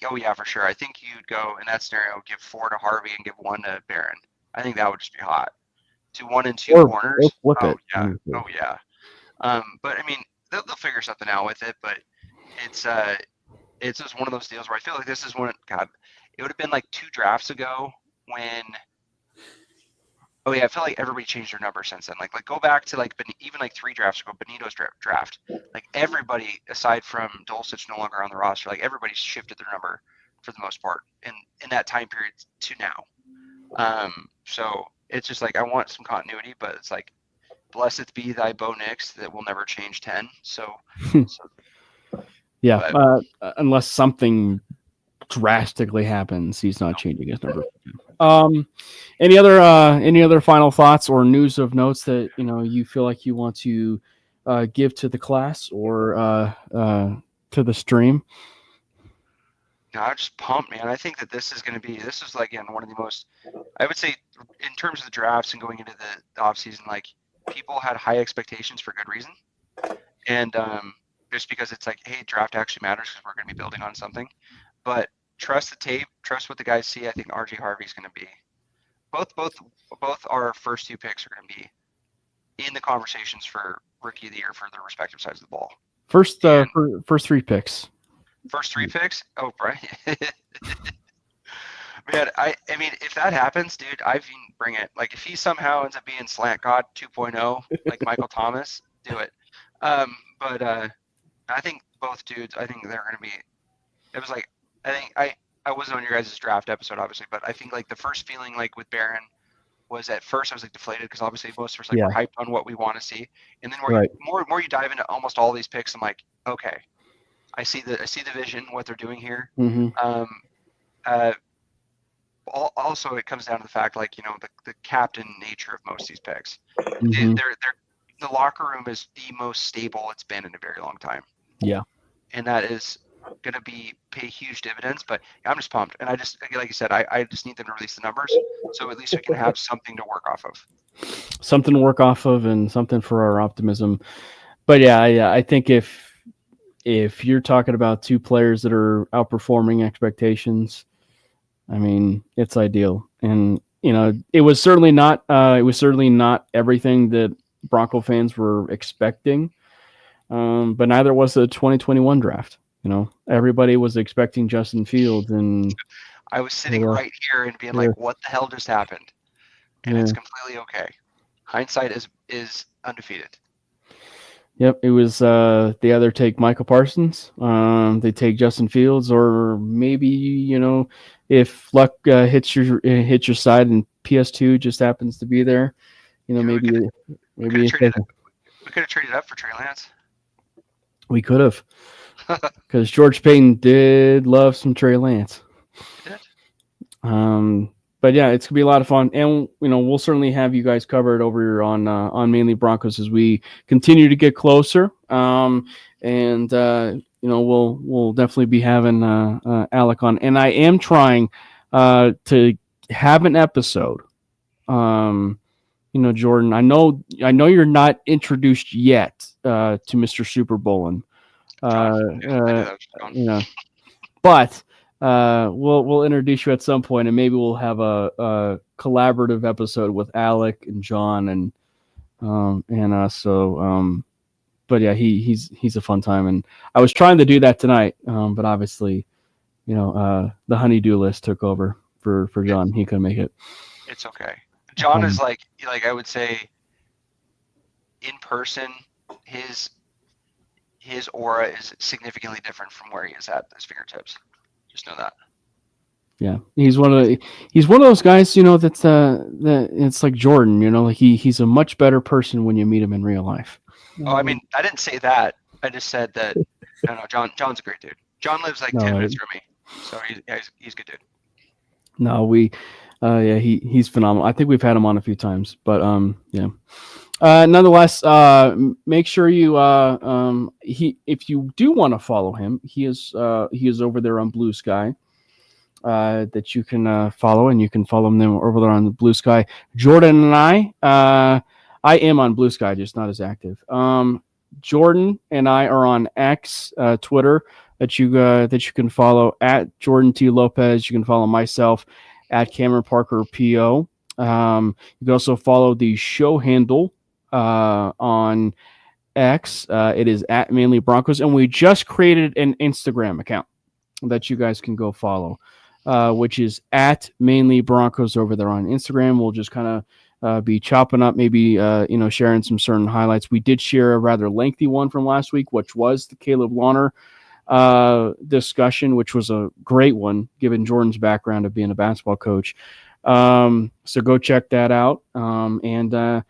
Oh yeah, for sure. I think you'd go in that scenario, give 4 to Harvey and give 1 to Barron. I think that would just be hot. To 1 and 2 corners. Flip it. Yeah. Oh yeah. But I mean, they'll figure something out with it. But it's just one of those deals where I feel like this is one. God, it would have been like 2 drafts ago when. Oh yeah, I feel like everybody changed their number since then. Like go back to even 3 drafts ago, Benito's draft. Like everybody aside from Dulcich no longer on the roster. Like everybody's shifted their number for the most part in that time period to now. So it's just like I want some continuity, but it's like blessed be thy Bo Nix that will never change 10. So yeah, unless something drastically happens, he's not changing his number. Any other final thoughts or news of notes that you feel like you want to give to the class or to the stream? No, I'm just pumped, man. I think that this is again one of the most, I would say, in terms of the drafts and going into the off season, like people had high expectations for good reason, and just because it's like, hey, draft actually matters because we're going to be building on something. But trust the tape, trust what the guys see. I think RJ Harvey's going to be both our first 2 picks are going to be in the conversations for rookie of the year for their respective sides of the ball. First 3 picks. First 3 picks? Oh, right. Man, I mean, if that happens, dude, I can bring it. Like, if he somehow ends up being Slant God 2.0, like Michael Thomas, do it. But I think both dudes, I think they're going to be. It was like, I think I wasn't on your guys' draft episode, obviously, but I think like the first feeling like with Barron was at first I was like deflated because obviously most of us we're hyped on what we want to see, and then more you dive into almost all these picks, I'm like, okay, I see the vision, what they're doing here. Mm-hmm. Also, it comes down to the fact, like, the captain nature of most of these picks. Mm-hmm. The locker room is the most stable it's been in a very long time. Yeah, and that is going to pay huge dividends. But I'm just pumped, and I just, like you said, I just need them to release the numbers, so at least we can have something to work off of. Something to work off of, and something for our optimism. But yeah, I think if you're talking about 2 players that are outperforming expectations, I mean, it's ideal. And it was certainly not everything that Bronco fans were expecting, but neither was the 2021 draft. Everybody was expecting Justin Fields, and I was sitting right here and being like, "What the hell just happened?" And it's completely okay. Hindsight is undefeated. Yep, it was. They either take Michael Parsons, they take Justin Fields, or maybe if luck hits your side and PS2 just happens to be there, maybe we could have traded up for Trey Lance. We could have, because George Payton did love some Trey Lance. He did. But yeah, it's gonna be a lot of fun, and we'll certainly have you guys covered over here on Manely Broncos as we continue to get closer. We'll definitely be having Alec on, and I am trying to have an episode. Jordan, I know you're not introduced yet to Mr. Super Bowlin. But we'll introduce you at some point, and maybe we'll have a collaborative episode with Alec and John, and But yeah, he's a fun time, and I was trying to do that tonight, but obviously, the honeydew list took over for John. He couldn't make it. It's okay. John is like I would say, in person, his aura is significantly different from where he is at his fingertips. Just know that. Yeah, he's one of those guys, that's that it's like Jordan, he's a much better person when you meet him in real life. Oh, I mean, I didn't say that. I just said that. No, John's a great dude. John lives like 10 minutes from me, so he's a good dude. No, he's phenomenal. I think we've had him on a few times, but yeah. Nonetheless, make sure you if you do want to follow him, he is over there on Blue Sky. That you can follow, and you can follow him over there on the Blue Sky. Jordan and I am on Blue Sky, just not as active. Jordan and I are on X, Twitter, that you can follow at Jordan T. Lopez. You can follow myself at Cameron Parker PO. You can also follow the show handle on X. It is at Manely Broncos, and we just created an Instagram account that you guys can go follow, which is at Manely Broncos over there on Instagram. We'll just kind of be chopping up, maybe sharing some certain highlights. We did share a rather lengthy one from last week, which was the Caleb Lawner discussion, which was a great one given Jordan's background of being a basketball coach. So go check that out. And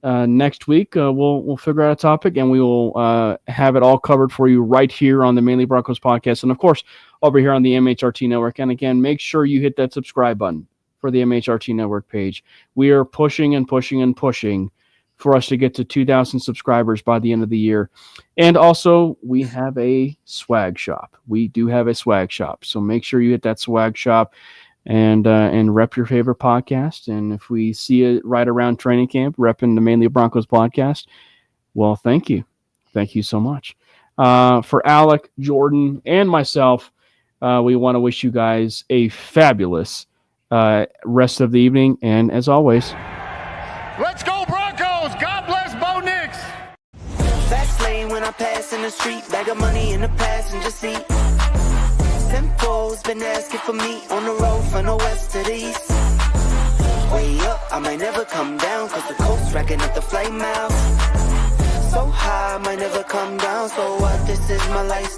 next week we'll figure out a topic, and we will have it all covered for you right here on the Manely Broncos podcast, and of course over here on the MHRT Network. And again, make sure you hit that subscribe button for the MHRT Network page. We are pushing and pushing and pushing for us to get to 2,000 subscribers by the end of the year. And also, we have a swag shop. We do have a swag shop, so make sure you hit that swag shop and rep your favorite podcast. And if we see it right around training camp, repping the Manely Broncos podcast, well, thank you. Thank you so much. For Alec, Jordan, and myself, we want to wish you guys a fabulous rest of the evening. And as always, let's go Broncos! God bless Bo Nix! Fast lane when I pass in the street, bag of money in the passenger seat. Tempo's been asking for me on the road from the west to the east. Way up, I might never come down, cause the coast's racking up the flight miles. So high, I might never come down, so what, this is my life.